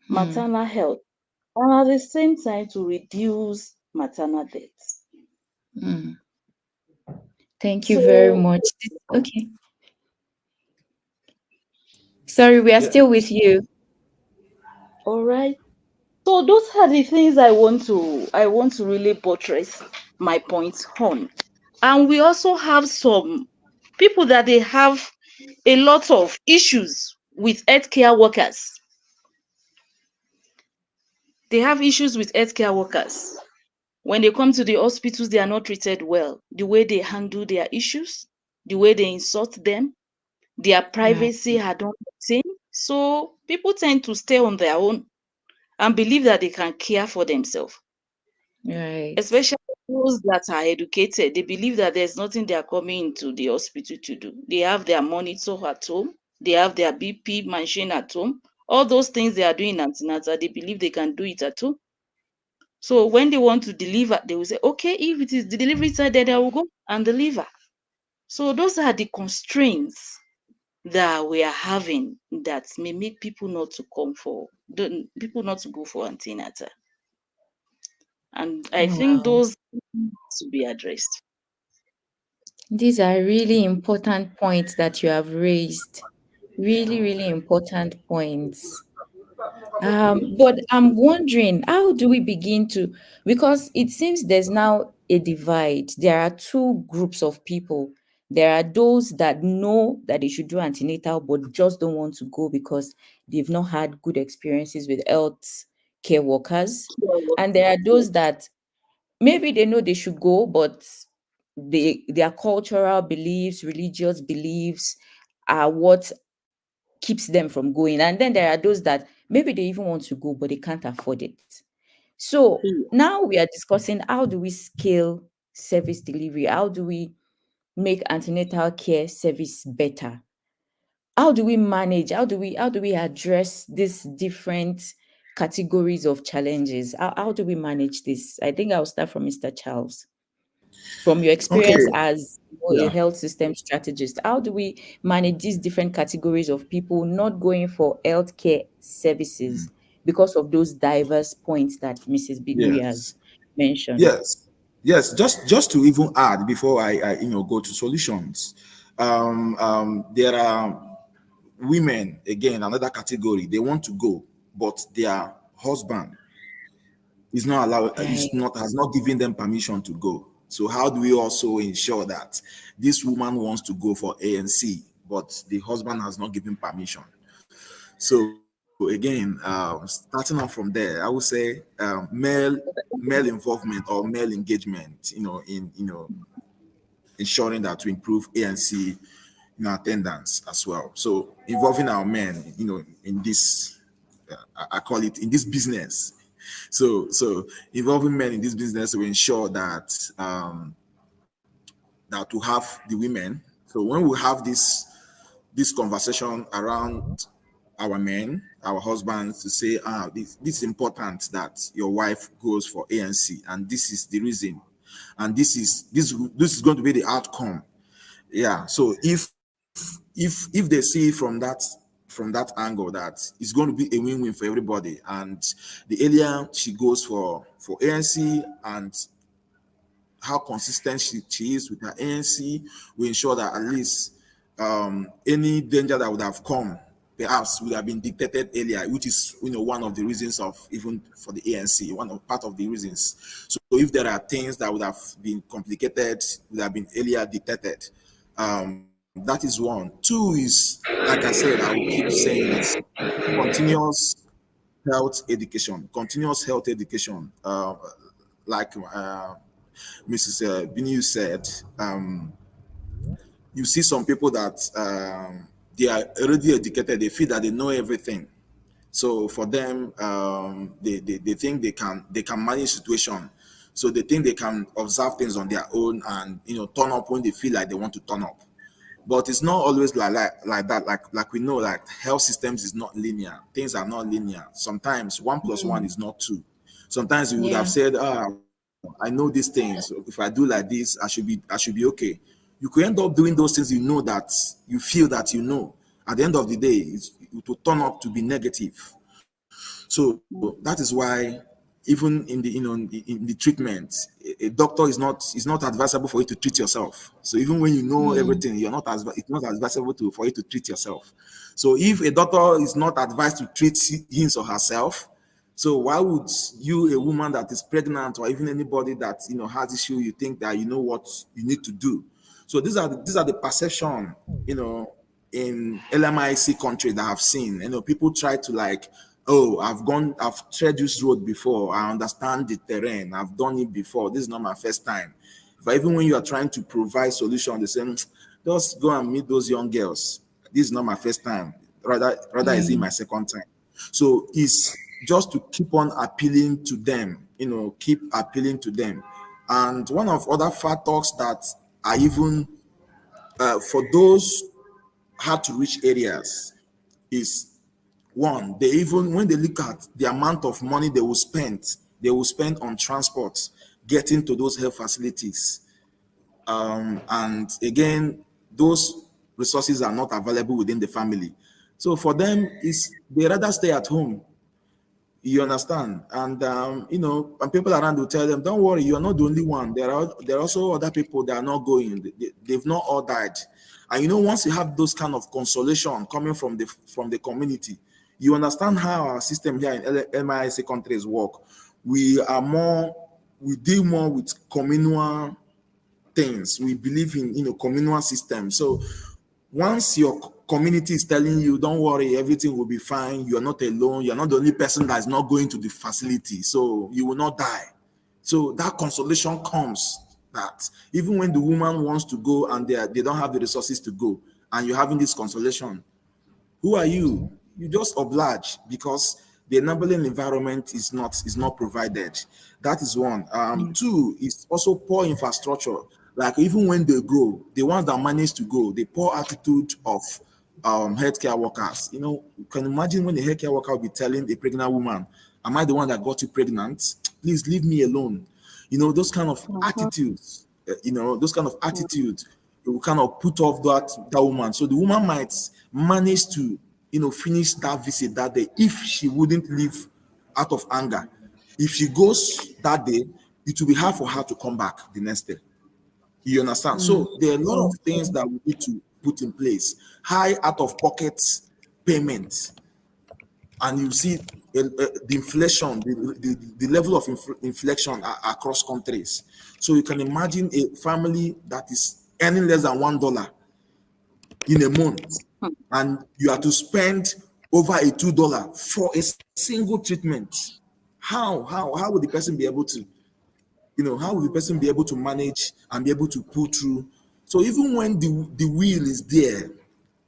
maternal health, and at the same time to reduce maternal deaths. Thank you very So, much. Okay. Sorry, we are Yeah. still with you. all right. So those are the things I want to really buttress my points on. And we also have some people that they have a lot of issues with healthcare workers. They have issues with healthcare workers. When they come to the hospitals, they are not treated well. The way they handle their issues, the way they insult them, their Right. privacy are not maintained. So people tend to stay on their own and believe that they can care for themselves. Right. Especially those that are educated, they believe that there's nothing they are coming into the hospital to do. They have their monitor at home, they have their BP machine at home. All those things they are doing in antenatal, they believe they can do it at home. So when they want to deliver, they will say, okay, if it is the delivery side, then I will go and deliver. So those are the constraints that we are having that may make people not to come for people not to go for antenatal. And I think Wow. those need to be addressed. These are really important points that you have raised. Really, really important points. But I'm wondering, how do we begin to, because it seems there's now a divide. There are two groups of people. There are those that know that they should do antenatal, but just don't want to go because they've not had good experiences with health care workers. And there are those that maybe they know they should go, but their cultural beliefs, religious beliefs are what keeps them from going. And then there are those that maybe they even want to go, but they can't afford it. So Yeah. now we are discussing, how do we scale service delivery? How do we make antenatal care service better? How do we manage? How do we address these different categories of challenges? How do we manage this? I think I'll start from Mr. Charles. From your Okay. experience as a Yeah. health system strategist, how do we manage these different categories of people not going for healthcare services because of those diverse points that Mrs. Bigui Yes. has mentioned? Yes. Yes. Just to even add before I go to solutions. There are women, again, another category. They want to go, but their husband is not allowed, Right, is not has not given them permission to go. So how do we also ensure that this woman wants to go for ANC, but the husband has not given permission? So again, starting off from there, I would say male involvement or male engagement, in ensuring that we improve ANC attendance as well. So involving our men, in this, I call it in this business. So involving men in this business to ensure that we have the women. So when we have this conversation around our men, our husbands, to say, this is important that your wife goes for ANC, and this is the reason, and this is going to be the outcome. Yeah. So if they see from that angle that it's going to be a win-win for everybody, and the earlier she goes for ANC, and how consistent she is with her ANC, we ensure that at least any danger that would have come perhaps would have been detected earlier, which is one of the reasons of even for the ANC, one of part of the reasons. So if there are things that would have been complicated, would have been earlier detected. That is one. Two is, like I said, I will keep saying, is continuous health education. Like Mrs. Binu said, you see some people that they are already educated, they feel that they know everything. So for them, they think they can manage situation. So they think they can observe things on their own and turn up when they feel like they want to turn up. But it's not always like that. Like we know, like health systems is not linear. Things are not linear. Sometimes 1 + 1 is not 2. Sometimes you would have Yeah. said, I know these things. If I do like this, I should be okay. You could end up doing those things that you feel that At the end of the day, it will turn up to be negative. So that is why even in the treatment, a doctor is not advisable for you to treat yourself. So even when you know everything, it's not advisable for you to treat yourself. So if a doctor is not advised to treat his or herself, so why would you, a woman that is pregnant, or even anybody that has issue, you think that you know what you need to do? So these are the perception, in LMIC countries that I've seen. People try to like, oh, I've tread this road before. I understand the terrain. I've done it before. This is not my first time. But even when you are trying to provide solution, they say, just go and meet those young girls. This is not my first time. Rather is it my second time. So it's just to keep on appealing to them, keep appealing to them. And one of other factors that are even for those hard to reach areas is, one, they even when they look at the amount of money they will spend on transport getting to those health facilities. And again, those resources are not available within the family. So for them, is they rather stay at home. You understand? And and people around will tell them, "Don't worry, you are not the only one. There are also other people that are not going. They've not all died." And once you have those kind of consolation coming from the community, you understand how our system here in LMIC countries work. We deal more with communal things. We believe in communal systems. So once your community is telling you, don't worry, everything will be fine, you're not alone, you're not the only person that is not going to the facility, so you will not die. So that consolation comes, that even when the woman wants to go and they don't have the resources to go, and you're having this consolation, who are you? You just oblige because the enabling environment is not provided. That is one. Two is also poor infrastructure. Like even when they go, the ones that manage to go, the poor attitude of healthcare workers. You can imagine when the healthcare worker will be telling a pregnant woman, "Am I the one that got you pregnant? Please leave me alone." Those kind of attitudes. Those kind of attitudes, it will kind of put off that woman. So the woman might manage to finish that visit that day if she wouldn't leave out of anger. If she goes that day, it will be hard for her to come back the next day. You understand? So there are a lot of things that we need to put in place. High out of pocket payment, and you see the inflation, the level of inflation across countries. So you can imagine a family that is earning less than $1 in a month, and you have to spend over a $2 for a single treatment. How would the person be able to, how will the person be able to manage and be able to pull through? So even when the will is there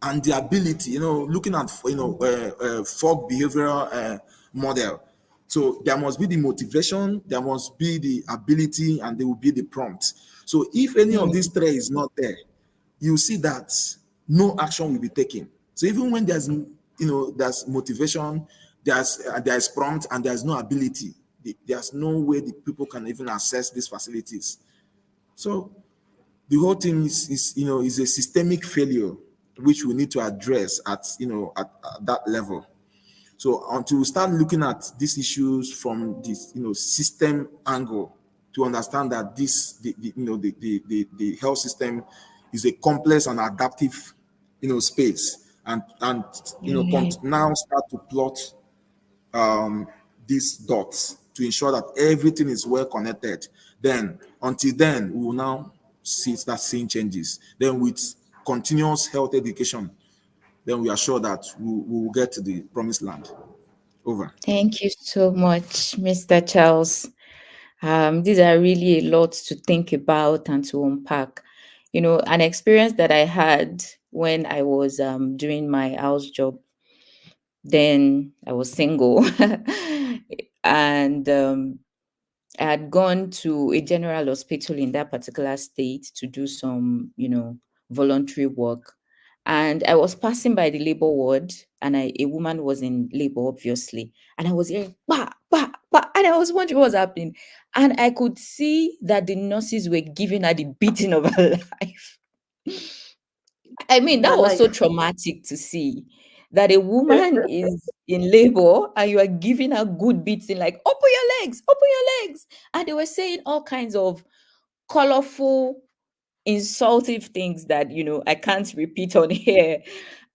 and the ability, looking at folk behavioral model, so there must be the motivation, there must be the ability, and there will be the prompt. So if any of these three is not there, you see that no action will be taken. So even when there's motivation, there's prompt, and there's no ability, there's no way the people can even access these facilities. So the whole thing is a systemic failure which we need to address at that level. So until we start looking at these issues from this system angle, to understand that the health system is a complex and adaptive space, and now start to plot these dots to ensure that everything is well connected. Then until then, we will now start seeing changes. Then with continuous health education, then we are sure that we will get to the promised land. Over. Thank you so much, Mr. Charles. These are really a lot to think about and to unpack. An experience that I had when I was doing my house job. Then I was single, and I had gone to a general hospital in that particular state to do some, voluntary work. And I was passing by the labor ward, and a woman was in labor, obviously. And I was hearing, bah, bah, bah, and I was wondering what was happening. And I could see that the nurses were giving her the beating of her life. I mean, that was so Alive. traumatic to see that a woman is in labor and you are giving her good beating, like, open your legs, open your legs. And they were saying all kinds of colorful, insultive things that, I can't repeat on here.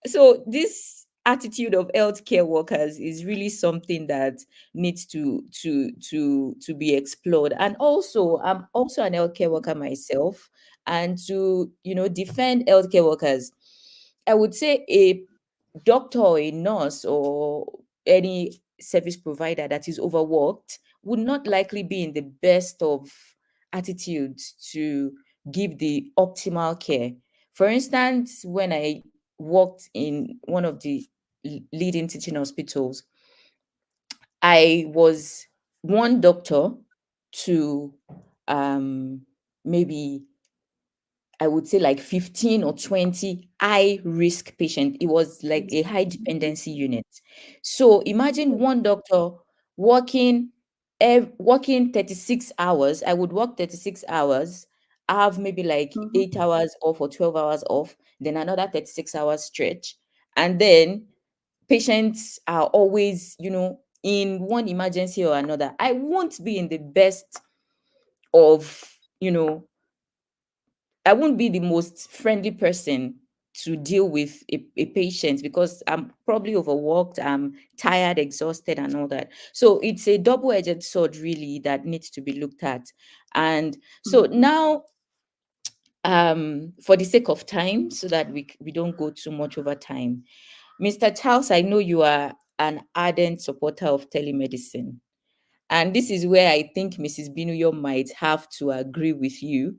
So this attitude of healthcare workers is really something that needs to be explored. And also, I'm also an healthcare worker myself, and to defend healthcare workers, I would say a doctor or a nurse or any service provider that is overworked would not likely be in the best of attitudes to give the optimal care. For instance, when I worked in one of the leading teaching hospitals, I was one doctor to um, maybe I would say like 15 or 20 high risk patients. It was like a high dependency unit. So imagine one doctor working working 36 hours. I would work 36 hours, have maybe like 8 hours off or 12 hours off, then another 36 hours stretch. And then patients are always, in one emergency or another. I won't be in the best of, I won't be the most friendly person to deal with a patient because I'm probably overworked, I'm tired, exhausted, and all that. So it's a double-edged sword, really, that needs to be looked at. And so now, for the sake of time, so that we don't go too much over time, Mr. Charles, I know you are an ardent supporter of telemedicine. And this is where I think Mrs. Binuyo might have to agree with you.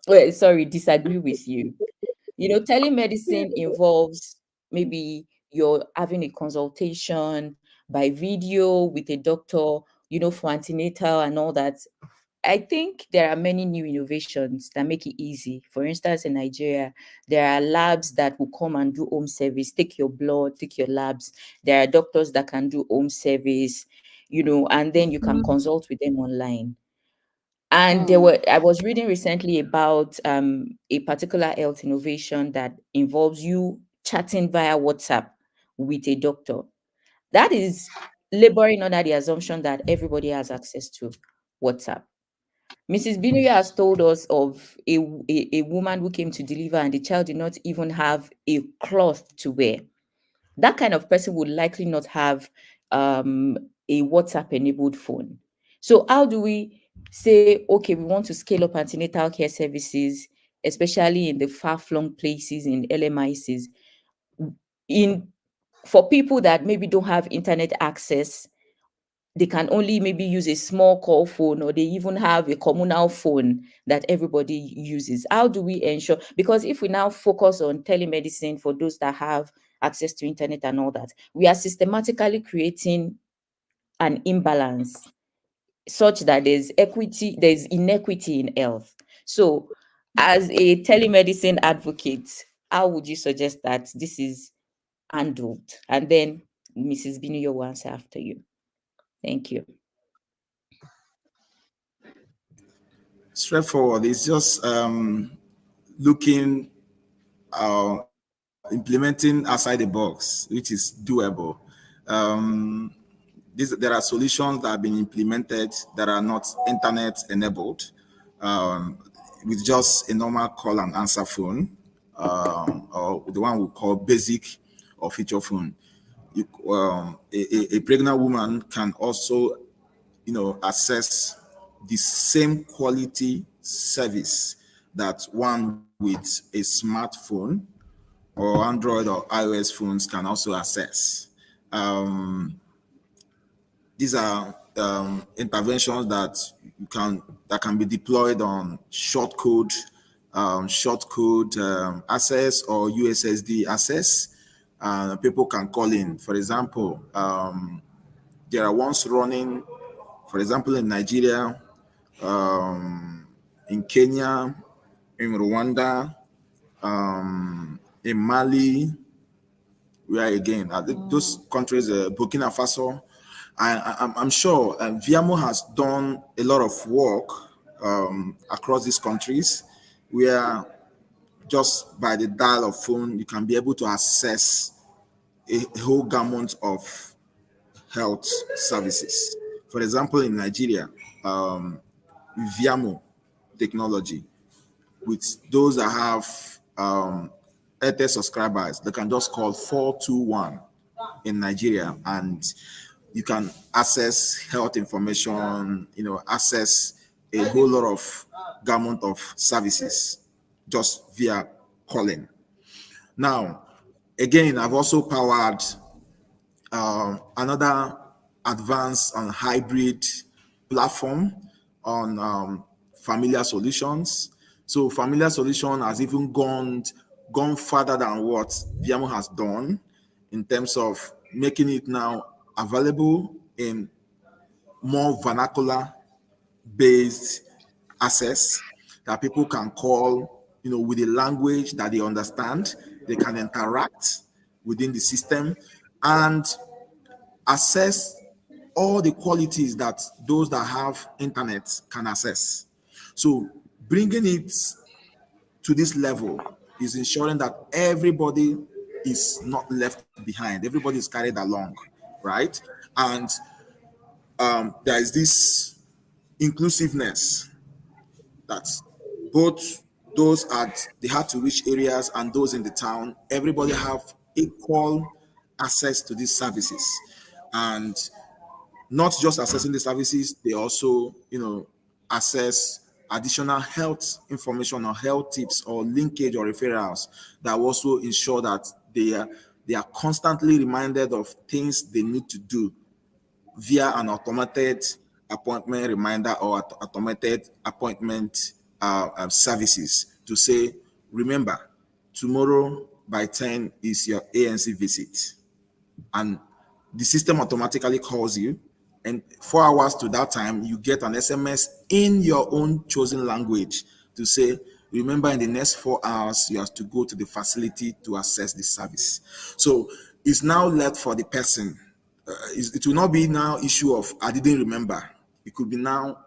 Well, sorry, disagree with you. Telemedicine involves maybe you're having a consultation by video with a doctor, for antenatal and all that. I think there are many new innovations that make it easy. For instance, in Nigeria, there are labs that will come and do home service, take your blood, take your labs. There are doctors that can do home service, and then you can consult with them online. And I was reading recently about a particular health innovation that involves you chatting via WhatsApp with a doctor. That is laboring under the assumption that everybody has access to WhatsApp. Mrs. Binuya has told us of a woman who came to deliver and the child did not even have a cloth to wear. That kind of person would likely not have a WhatsApp enabled phone. So, how do we say, okay, we want to scale up antenatal care services, especially in the far flung places in LMICs, in for people that maybe don't have internet access? They can only maybe use a small call phone, or they even have a communal phone that everybody uses. How do we ensure? Because if we now focus on telemedicine for those that have access to internet and all that, we are systematically creating an imbalance such that there's inequity in health. So, as a telemedicine advocate, how would you suggest that this is handled? And then Mrs. Binuyo will answer after you. Thank you. Straightforward. It's just looking, implementing outside the box, which is doable. Um, there are solutions that have been implemented that are not internet enabled, um, with just a normal call and answer phone, or the one we call basic or feature phone. A pregnant woman can also, access the same quality service that one with a smartphone or Android or iOS phones can also access. These are interventions that can be deployed on short code short code access or USSD access. People can call in. For example, there are ones running, for example, in Nigeria, in Kenya, in Rwanda, in Mali, where again, those countries, Burkina Faso. I'm sure Viamo has done a lot of work across these countries where just by the dial of phone, you can be able to access a whole gamut of health services. For example, in Nigeria, Viamo technology, with those that have Airtel subscribers, they can just call 421 in Nigeria, and you can access health information, access a whole lot of gamut of services just via calling. Now, again, I've also powered another advanced and hybrid platform on Familiar Solutions. So Familiar Solution has even gone further than what Viamo has done in terms of making it now available in more vernacular based access that people can call, with a language that they understand. They can interact within the system and access all the qualities that those that have internet can access. So bringing it to this level is ensuring that everybody is not left behind. Everybody is carried along, right? And there is this inclusiveness that both those at the hard to reach areas and those in the town, everybody have equal access to these services. And not just accessing the services, they also, access additional health information or health tips or linkage or referrals that also ensure that they are constantly reminded of things they need to do via an automated appointment reminder or automated appointment services to say, remember, tomorrow by 10 is your ANC visit. And the system automatically calls you, and 4 hours to that time, you get an SMS in your own chosen language to say, remember, in the next 4 hours, you have to go to the facility to access the service. So it's now left for the person. It will not be now issue of, I didn't remember. It could be now,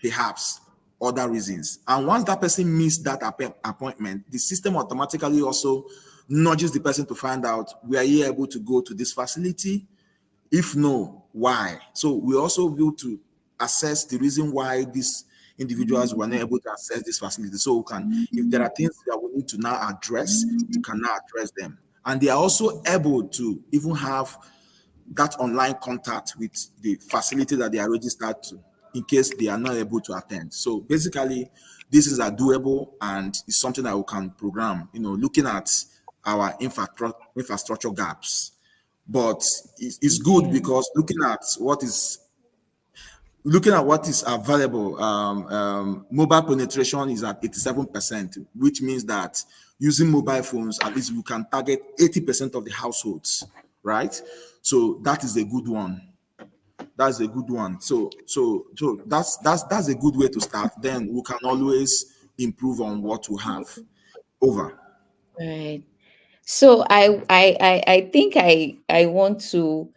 perhaps, other reasons. And once that person missed that appointment, the system automatically also nudges the person to find out, were you able to go to this facility? If no, why? So we also able to assess the reason why these individuals were not able to access this facility. So we can, if there are things that we need to now address, we can now address them. And they are also able to even have that online contact with the facility that they are registered to in case they are not able to attend. So basically, this is a doable and it's something that we can program, looking at our infrastructure gaps. But it's good because looking at what is available, mobile penetration is at 87%, which means that using mobile phones, at least we can target 80% of the households, right? So that is a good one. That's a good one. So that's a good way to start. Then we can always improve on what we have. Over. Right. So I think I want to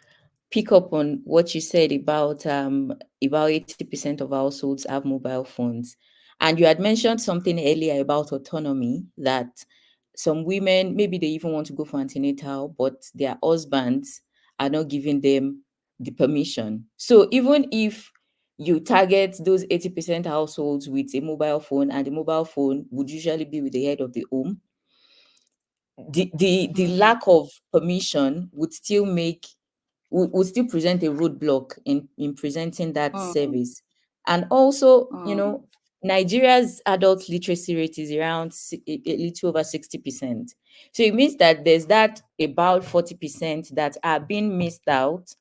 pick up on what you said about 80% of households have mobile phones. And you had mentioned something earlier about autonomy, that some women, maybe they even want to go for antenatal, but their husbands are not giving them the permission. So even if you target those 80% households with a mobile phone, and the mobile phone would usually be with the head of the home, the lack of permission would still present a roadblock in presenting that service. And also, Nigeria's adult literacy rate is around a little over 60%. So it means that there's that about 40% that are being missed out,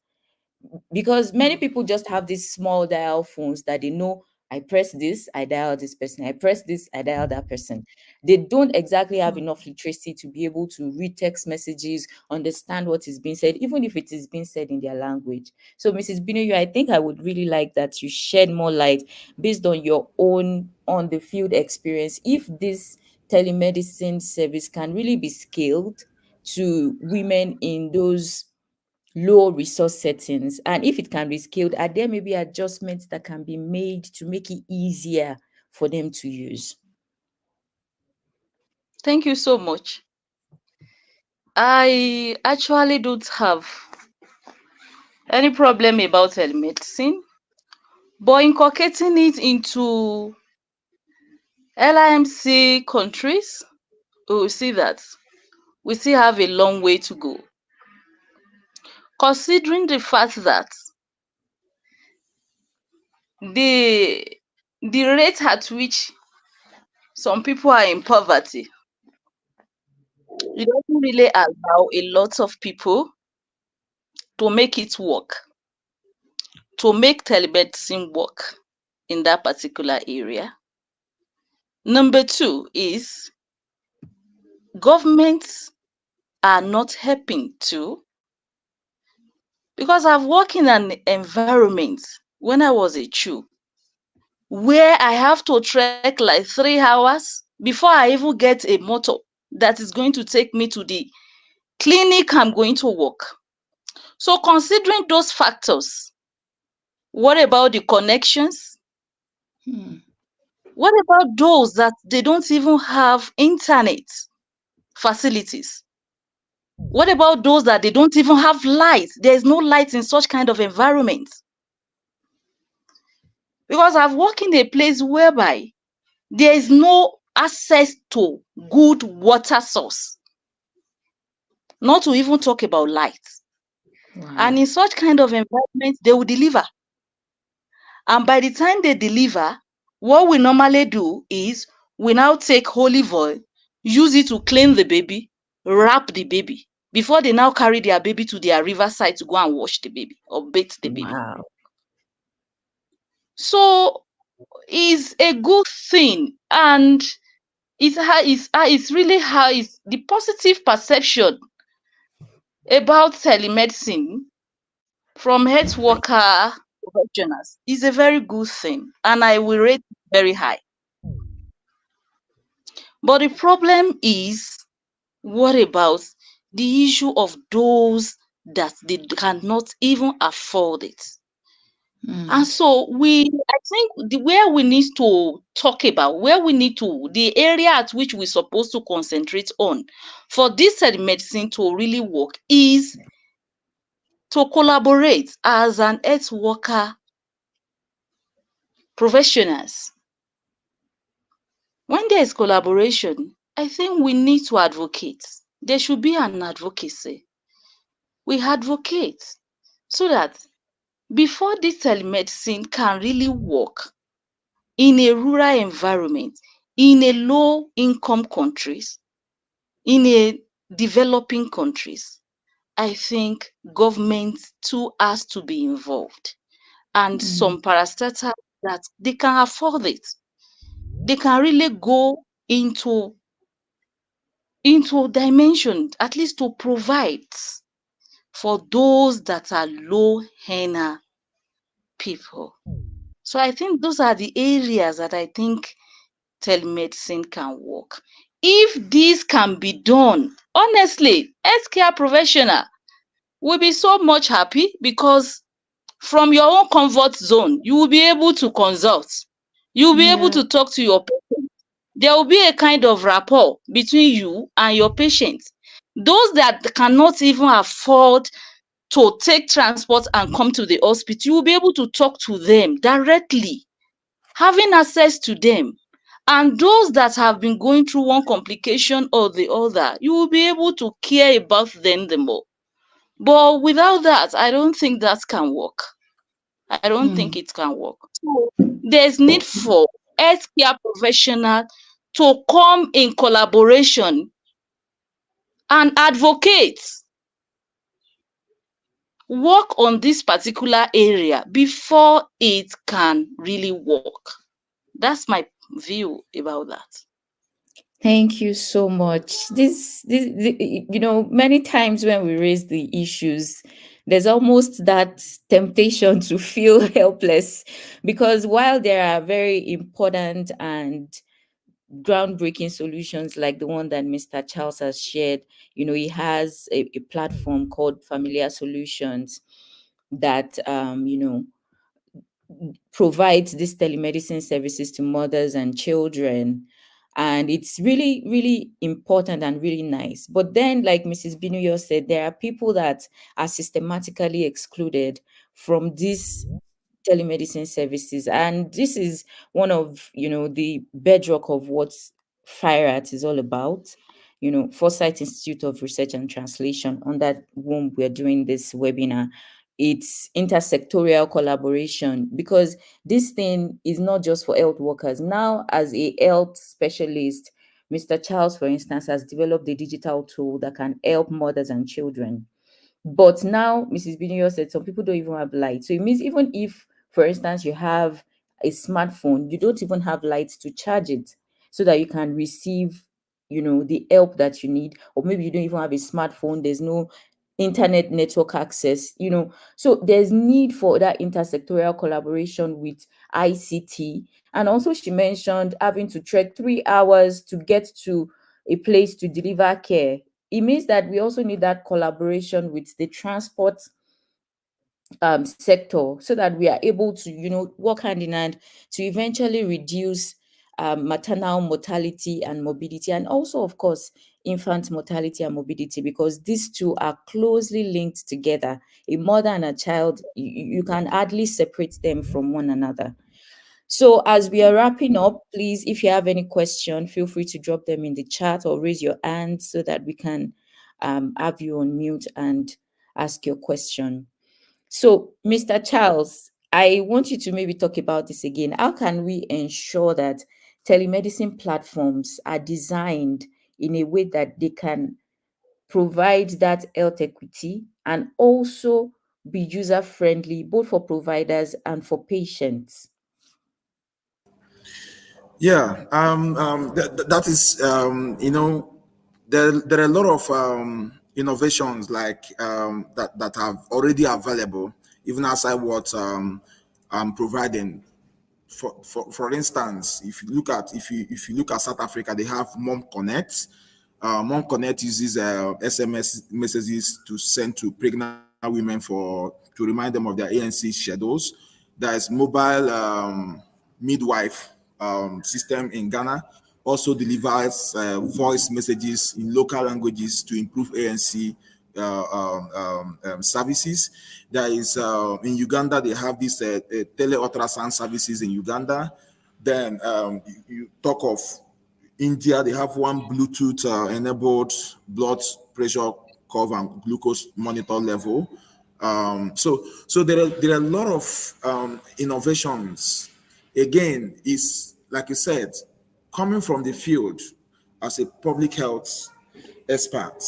because many people just have these small dial phones that they know I press this, I dial this person. I press this, I dial that person. They don't exactly have enough literacy to be able to read text messages, understand what is being said, even if it is being said in their language. So, Mrs. Binoyo, I think I would really like that you shed more light based on your own on the field experience. If this telemedicine service can really be scaled to women in those low resource settings, and if it can be scaled, are there maybe adjustments that can be made to make it easier for them to use? Thank you so much. I actually don't have any problem about telemedicine, but inculcating it into LMIC countries, we will see that we still have a long way to go. Considering the fact that the rate at which some people are in poverty, it doesn't really allow a lot of people to make it work, to make telemedicine work in that particular area. Number two is governments are not helping too, because I've worked in an environment when I was a CHU where I have to trek like 3 hours before I even get a motor that is going to take me to the clinic I'm going to work. So considering those factors, what about the connections? What about those that they don't even have internet facilities? What about those that they don't even have light? There is no light in such kind of environment. Because I've worked in a place whereby there is no access to good water source, not to even talk about light. Wow. And in such kind of environment, they will deliver. And by the time they deliver, what we normally do is we now take olive oil, use it to clean the baby, wrap the baby, before they now carry their baby to their riverside to go and wash the baby or bathe the baby. Wow. So it's a good thing, and it's really how is the positive perception about telemedicine from health worker professionals is a very good thing, and I will rate it very high. But the problem is, what about the issue of those that they cannot even afford it? And so I think where we need to talk about, where we need to, the area at which we're supposed to concentrate on for this medicine to really work is to collaborate as an health worker professionals. When there is collaboration, I think we need to advocate. There should be an advocacy. We advocate so that before this telemedicine can really work in a rural environment, in a low income countries, in a developing countries, I think government too has to be involved. And some parastatals that they can afford it, they can really go into dimension, at least to provide for those that are low earner people. So I think those are the areas that I think telemedicine can work. If this can be done, honestly, healthcare professional will be so much happy, because from your own comfort zone, you will be able to consult. You will be able to talk to your patient. There will be a kind of rapport between you and your patient. Those that cannot even afford to take transport and come to the hospital, you will be able to talk to them directly, having access to them. And those that have been going through one complication or the other, you will be able to care about them the more. But without that, I don't think that can work. I don't think it can work. So there's need for healthcare professionals to come in collaboration and advocate, work on this particular area before it can really work. That's my view about that. Thank you so much. Many times when we raise the issues, there's almost that temptation to feel helpless, because while there are very important and groundbreaking solutions like the one that Mr. Charles has shared, he has a platform called Familiar Solutions that, provides these telemedicine services to mothers and children. And it's really, really important and really nice. But then, like Mrs. Binuyo said, there are people that are systematically excluded from these telemedicine services. And this is one of, the bedrock of what FIRAT is all about. Foresight Institute of Research and Translation, under whom we're doing this webinar. It's intersectorial collaboration, because this thing is not just for health workers. Now, as a health specialist, Mr. Charles, for instance, has developed a digital tool that can help mothers and children. But now, Mrs. Binuyo said some people don't even have light. So it means even if, for instance, you have a smartphone, you don't even have light to charge it so that you can receive, the help that you need. Or maybe you don't even have a smartphone, there's no internet network access, So there's need for that intersectorial collaboration with ICT. And also she mentioned having to trek 3 hours to get to a place to deliver care. It means that we also need that collaboration with the transport sector, so that we are able to, work hand in hand to eventually reduce maternal mortality and morbidity, and also, of course, infant mortality and morbidity, because these two are closely linked together. A mother and a child, you can hardly separate them from one another. So as we are wrapping up, please, if you have any question, feel free to drop them in the chat or raise your hand so that we can have you on mute and ask your question. So, Mr. Charles, I want you to maybe talk about this again. How can we ensure that telemedicine platforms are designed in a way that they can provide that health equity and also be user friendly, both for providers and for patients? Yeah, that is, there are a lot of innovations like that are already available, even outside what I'm providing. For instance, if you look at South Africa, they have Mom Connect. Mom Connect uses SMS messages to send to pregnant women to remind them of their ANC schedules. There is mobile midwife system in Ghana. Also delivers voice messages in local languages to improve ANC services. There is in Uganda, they have this tele ultrasound services in Uganda. Then you talk of India, they have one Bluetooth enabled blood pressure curve and glucose monitor level. So there are a lot of innovations. Again, is like you said, coming from the field as a public health expert,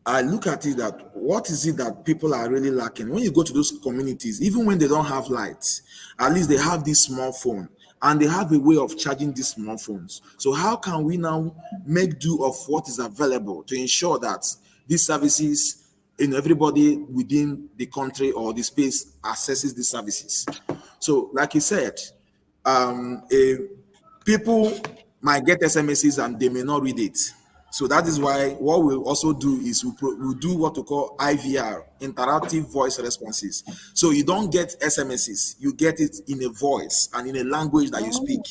I look at it that what is it that people are really lacking? When you go to those communities, even when they don't have lights, at least they have this small phone and they have a way of charging these small phones. So how can we now make do of what is available to ensure that these services, everybody within the country or the space accesses these services? So like you said, people might get SMSs and they may not read it. So that is why what we'll also do is we'll do what we call IVR, interactive voice responses. So you don't get SMSs, you get it in a voice and in a language that you speak.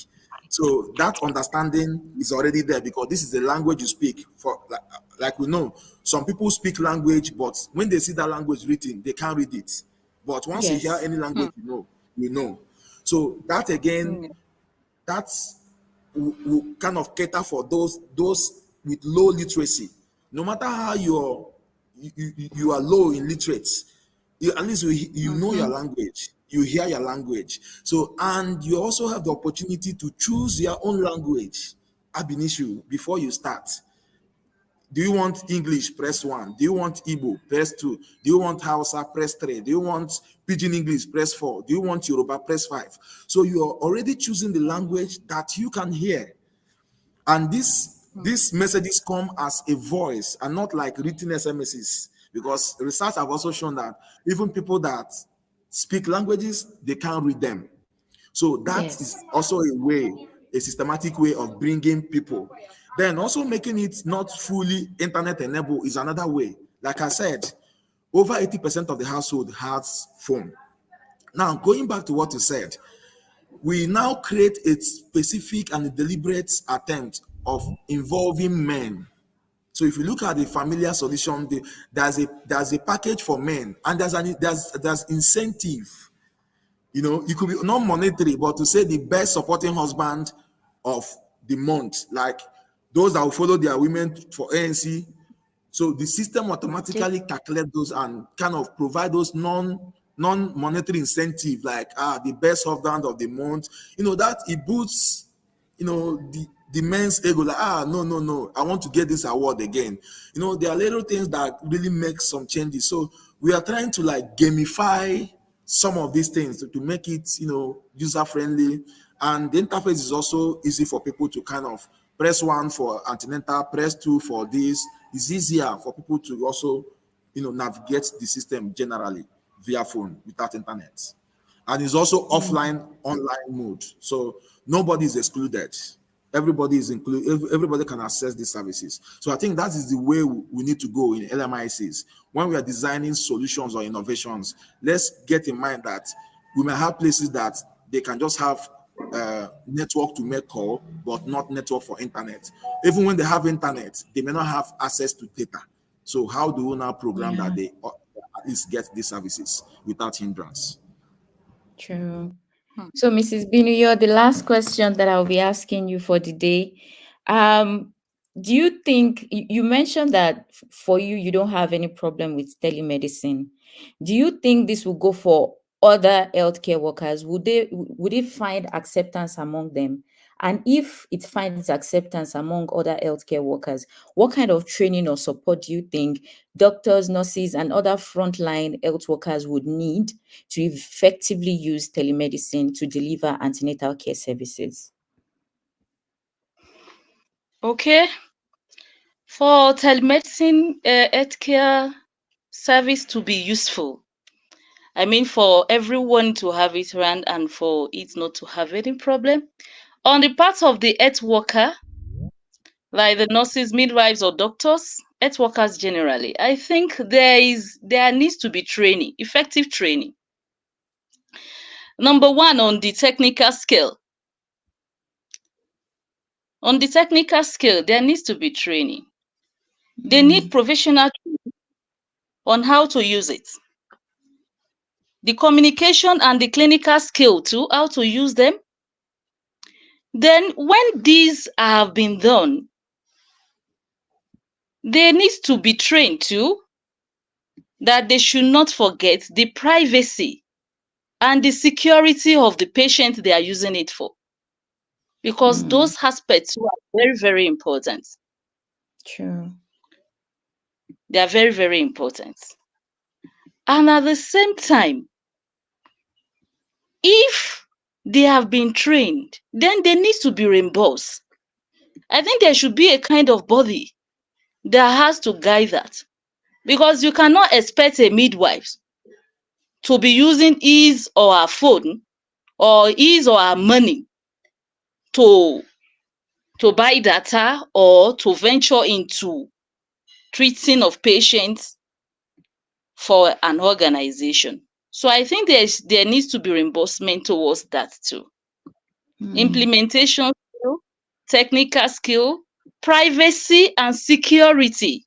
So that understanding is already there because this is the language you speak. For like we know, some people speak language, but when they see that language written, they can't read it. But once you hear Yes. any language, you know. So that again, that's will kind of cater for those with low literacy. No matter how you are low in literacy, at least you know your language, you hear your language. So and you also have the opportunity to choose your own language ab initio before you start. Do you want English? Press 1. Do you want Igbo? Press 2. Do you want Hausa? Press 3. Do you want Pidgin English? Press 4. Do you want Yoruba? Press 5. So you are already choosing the language that you can hear. And these messages come as a voice and not like written SMSs, because research have also shown that even people that speak languages, they can't read them. So that is also a way, a systematic way of bringing people. Then also making it not fully internet enabled is another way. Like I said, over 80% of the household has phone. Now, going back to what you said, we now create a specific and a deliberate attempt of involving men. So if you look at the familiar solution, there's a package for men, and there's incentive. You know, it could be not monetary, but to say the best supporting husband of the month, like those that will follow their women for ANC. So the system automatically calculate those and kind of provide those non-monetary incentive, like the best husband of the month. You know, that it boosts, you know, the men's ego, like no, I want to get this award again. You know, there are little things that really make some changes. So we are trying to like gamify some of these things to make it, you know, user friendly, and the interface is also easy for people to kind of press 1 for antenatal, press 2 for this. It's easier for people to also, you know, navigate the system generally via phone without internet. And it's also offline, online mode. So nobody is excluded. Everybody is included. Everybody can access these services. So I think that is the way we need to go in LMICs. When we are designing solutions or innovations, let's get in mind that we may have places that they can just have network to make call, but not network for internet. Even when they have internet, they may not have access to data. So how do we now program that they at least get these services without hindrance? True. So, Mrs. Binu, you're the last question that I'll be asking you for the day. Do you think you mentioned that for you, you don't have any problem with telemedicine? Do you think this will go for other healthcare workers? Would it find acceptance among them? And if it finds acceptance among other healthcare workers, what kind of training or support do you think doctors, nurses, and other frontline health workers would need to effectively use telemedicine to deliver antenatal care services? Okay. For telemedicine healthcare service to be useful, I mean, for everyone to have it run and for it not to have any problem, on the part of the health worker, like the nurses, midwives, or doctors, health workers generally, I think there needs to be training, effective training. Number one, on the technical skill. On the technical skill, there needs to be training. They need professional training on how to use it. The communication and the clinical skill too, how to use them. Then when these have been done, they need to be trained too, that they should not forget the privacy and the security of the patient they are using it for. Because those aspects are very, very important. True. They are very, very important. And at the same time, if they have been trained, then they need to be reimbursed. I think there should be a kind of body that has to guide that. Because you cannot expect a midwife to be using his or her phone or his or her money to buy data or to venture into treating of patients for an organization. So I think there needs to be reimbursement towards that too. Implementation skill, technical skill, privacy and security.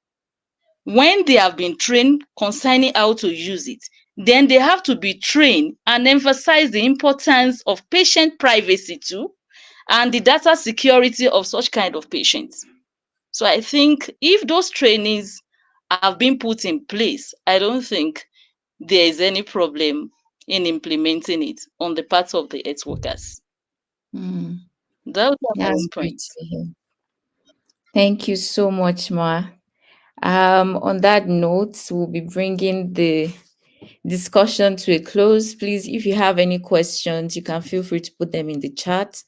When they have been trained concerning how to use it, then they have to be trained and emphasize the importance of patient privacy too, and the data security of such kind of patients. So I think if those trainings have been put in place, I don't think there is any problem in implementing it on the part of the health workers. Those are my That's own great points. to hear. Thank you so much, Ma. On that note, we'll be bringing the discussion to a close. Please, if you have any questions, you can feel free to put them in the chat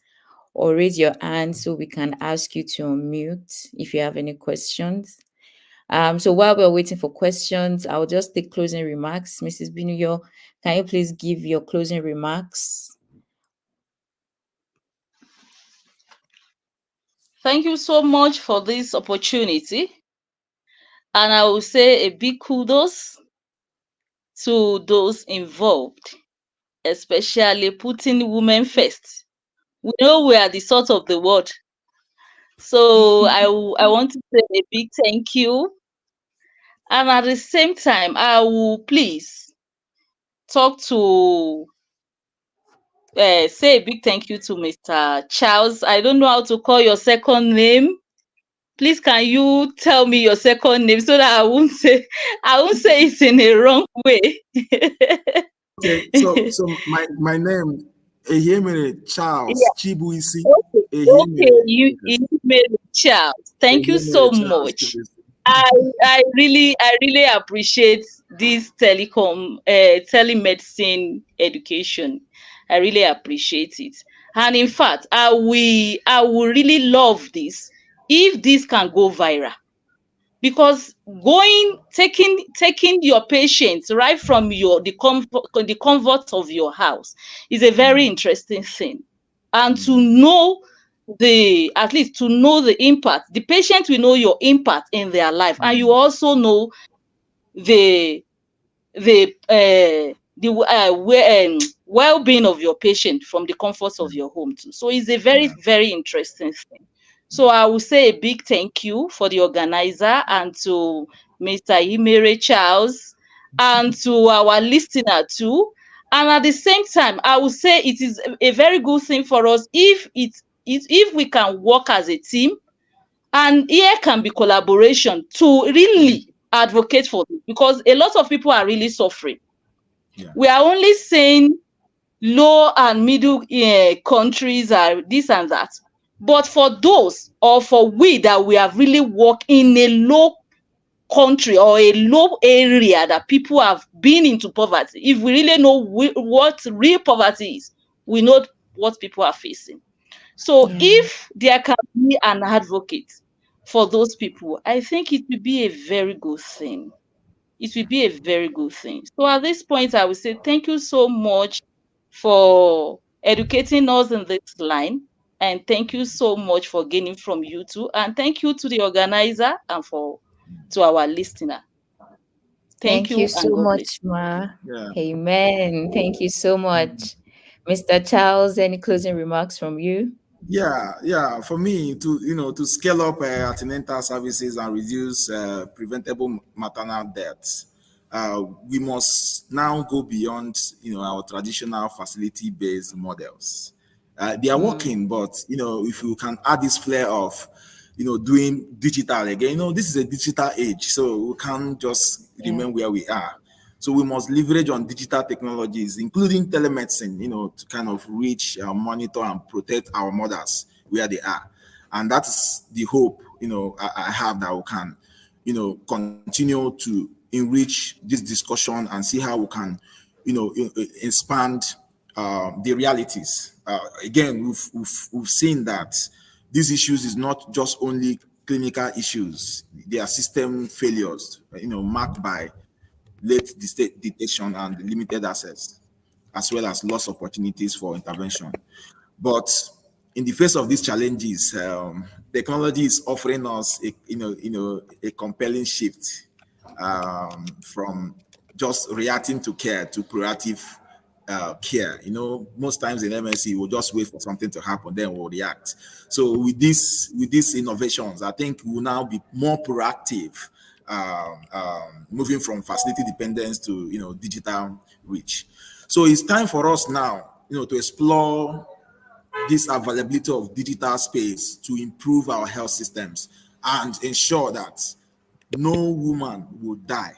or raise your hand so we can ask you to unmute if you have any questions. So while we're waiting for questions, I'll just take closing remarks. Mrs. Binuyo, can you please give your closing remarks? Thank you so much for this opportunity. And I will say a big kudos to those involved, especially putting women first. We know we are the salt of the world. So I want to say a big thank you. And at the same time, I will please talk to say a big thank you to Mr. Charles. I don't know how to call your second name. Please, can you tell me your second name so that I won't say it in a wrong way? Okay, so my name Ehemere Charles Yeah. Chibuisi. Okay, you Yes. made a child. Thank you so Ehemere Charles much. Chibuisi. I really appreciate this telemedicine education. I really appreciate it. And in fact, I will really love this if this can go viral. Because taking your patients right from the comfort of your house is a very interesting thing. And to know at least to know the impact, the patient will know your impact in their life, and you also know the well-being of your patient from the comforts of your home too. So it's a very, very interesting thing. So I will say a big thank you for the organizer and to Mr. Imere Charles and to our listener too. And at the same time, I will say it is a very good thing for us if we can work as a team, and here can be collaboration to really advocate for this, because a lot of people are really suffering. Yeah. We are only saying low and middle countries are this and that. But for those, or for we that we have really worked in a low country or a low area that people have been into poverty, if we really know what real poverty is, we know what people are facing. So if there can be an advocate for those people, I think it will be a very good thing. It will be a very good thing. So at this point, I will say thank you so much for educating us in this line. And thank you so much for gaining from you too. And thank you to the organizer and to our listener. Thank Thank you you and so God bless. much, Ma. Yeah. Amen. Thank you so much. Mr. Charles, any closing remarks from you? Yeah. For me, to scale up antenatal services and reduce preventable maternal deaths, we must now go beyond our traditional facility-based models. They are working, but if you can add this flair of doing digital again, this is a digital age, so we can't just remain where we are. So we must leverage on digital technologies, including telemedicine, to kind of reach, monitor, and protect our mothers where they are. And that's the hope, I have, that we can, continue to enrich this discussion and see how we can, expand the realities. Again, we've seen that these issues is not just only clinical issues; they are system failures, marked by late detection and limited access, as well as lost opportunities for intervention. But in the face of these challenges, technology is offering us a compelling shift, from just reacting to care to proactive care. Most times in MSC, we'll just wait for something to happen, then we'll react. So with these innovations, I think we'll now be more proactive, moving from facility dependence to digital reach. So it's time for us now, to explore this availability of digital space to improve our health systems and ensure that no woman will die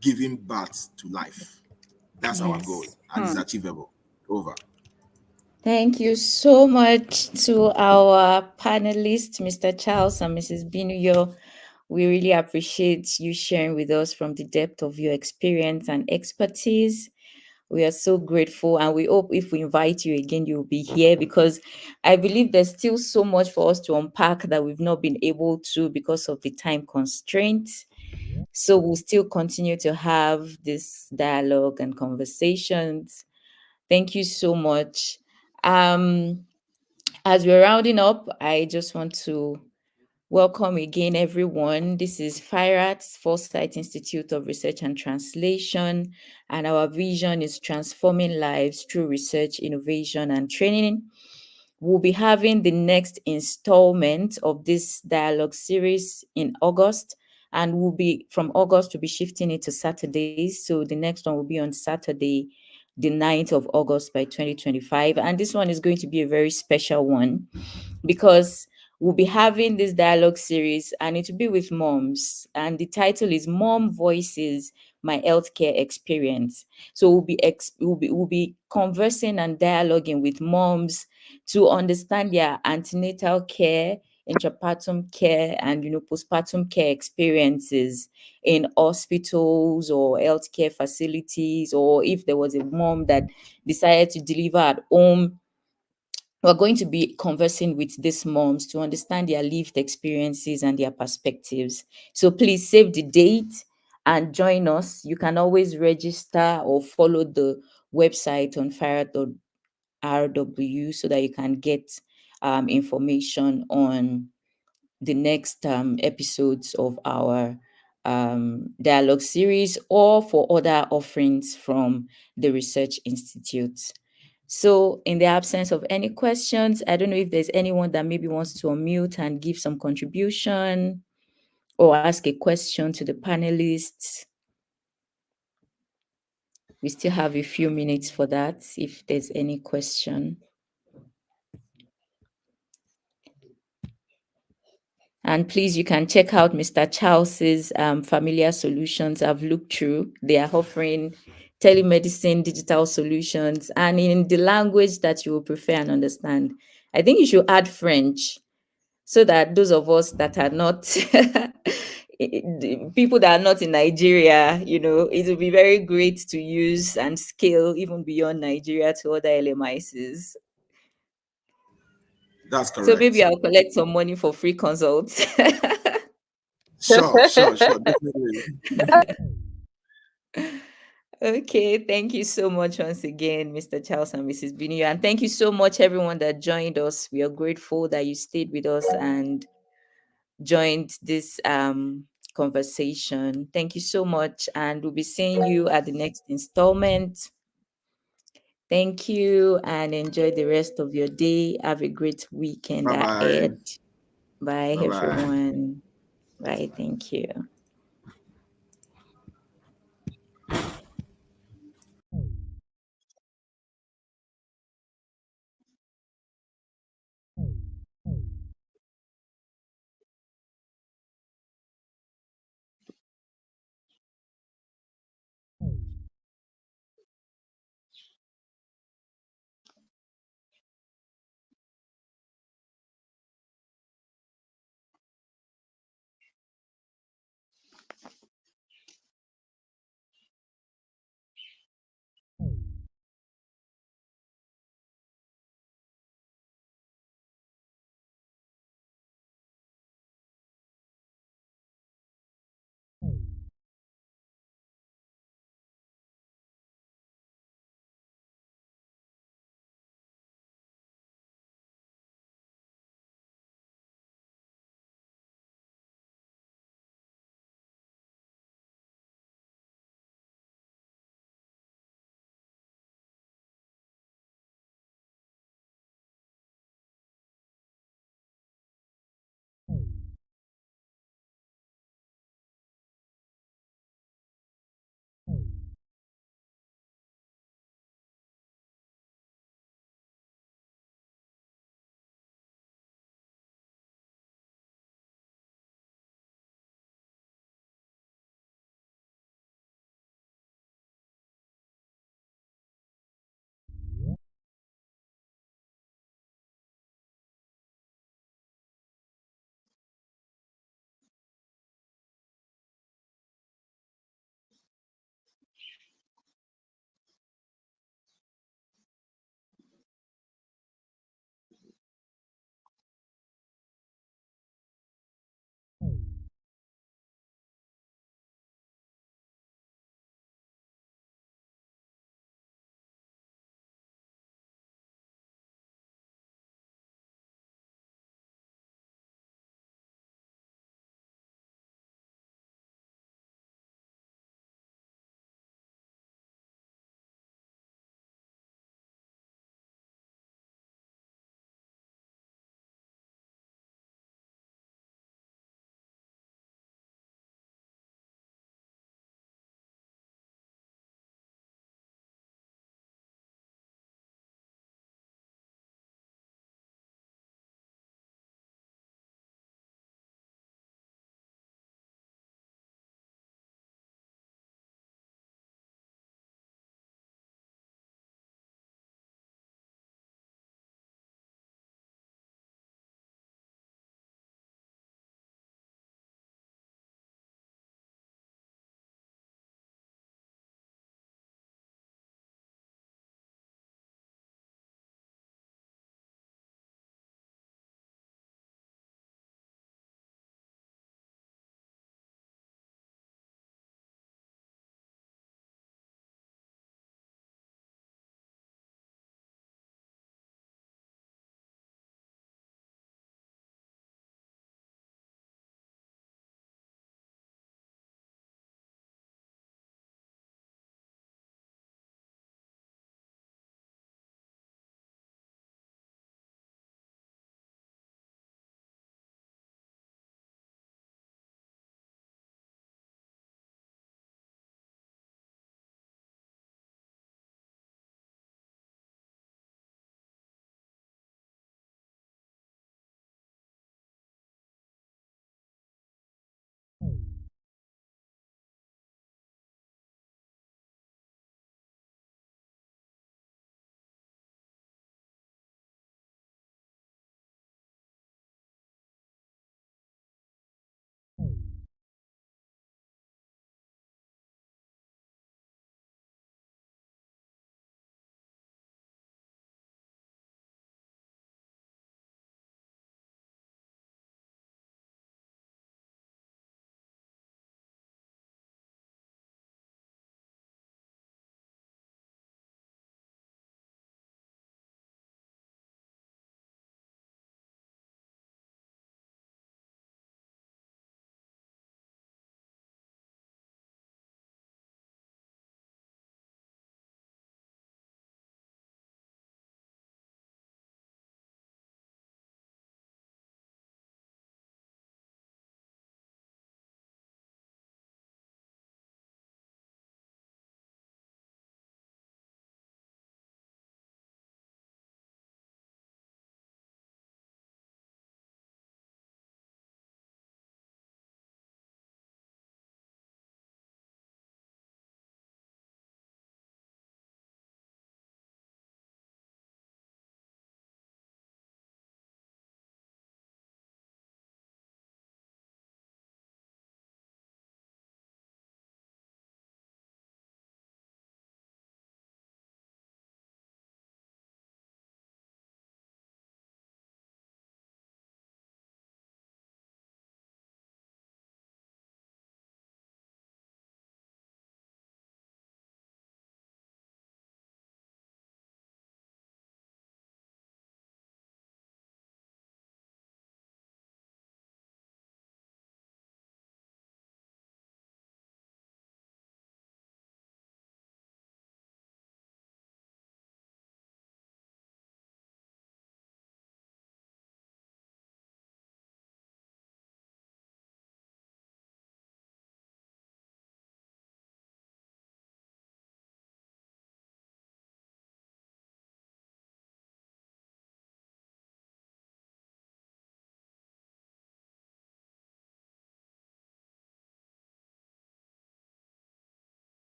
giving birth to life. That's our goal, and it's achievable. Over. Thank you so much to our panelists, Mr. Charles and Mrs. Binuyo. We really appreciate you sharing with us from the depth of your experience and expertise. We are so grateful, and we hope if we invite you again, you'll be here, because I believe there's still so much for us to unpack that we've not been able to because of the time constraints. So we'll still continue to have this dialogue and conversations. Thank you so much. Um, as we're rounding up, I just want to welcome again, everyone. This is FIRAT, Foresight Institute of Research and Translation, and our vision is transforming lives through research, innovation, and training. We'll be having the next installment of this dialogue series in August, and we'll be from August, we'll be shifting it to Saturdays. So the next one will be on Saturday, the 9th of August by 2025. And this one is going to be a very special one, because we'll be having this dialogue series, and it will be with moms. And the title is Mom Voices, My Healthcare Experience. So we'll be conversing and dialoguing with moms to understand their antenatal care, intrapartum care, and postpartum care experiences in hospitals or healthcare facilities, or if there was a mom that decided to deliver at home. We're going to be conversing with these moms to understand their lived experiences and their perspectives. So please save the date and join us. You can always register or follow the website on FIRAT.rw so that you can get information on the next episodes of our dialogue series, or for other offerings from the Research Institute. So, in the absence of any questions, I don't know if there's anyone that maybe wants to unmute and give some contribution or ask a question to the panelists. We still have a few minutes for that, if there's any question. And please, you can check out Mr. Charles's Familiar Solutions. I've looked through. They are offering telemedicine, digital solutions, and in the language that you will prefer and understand. I think you should add French, so that those of us that are not people that are not in Nigeria, it will be very great to use and scale even beyond Nigeria to other LMICs. That's So maybe correct. I'll collect some money for free consults. Sure, definitely. Okay, thank you so much once again, Mr. Charles and Mrs. Binu. And thank you so much, everyone that joined us. We are grateful that you stayed with us and joined this conversation. Thank you so much. And we'll be seeing you at the next installment. Thank you, and enjoy the rest of your day. Have a great weekend Bye bye. ahead. Bye, Bye bye. everyone. Bye. Thank you.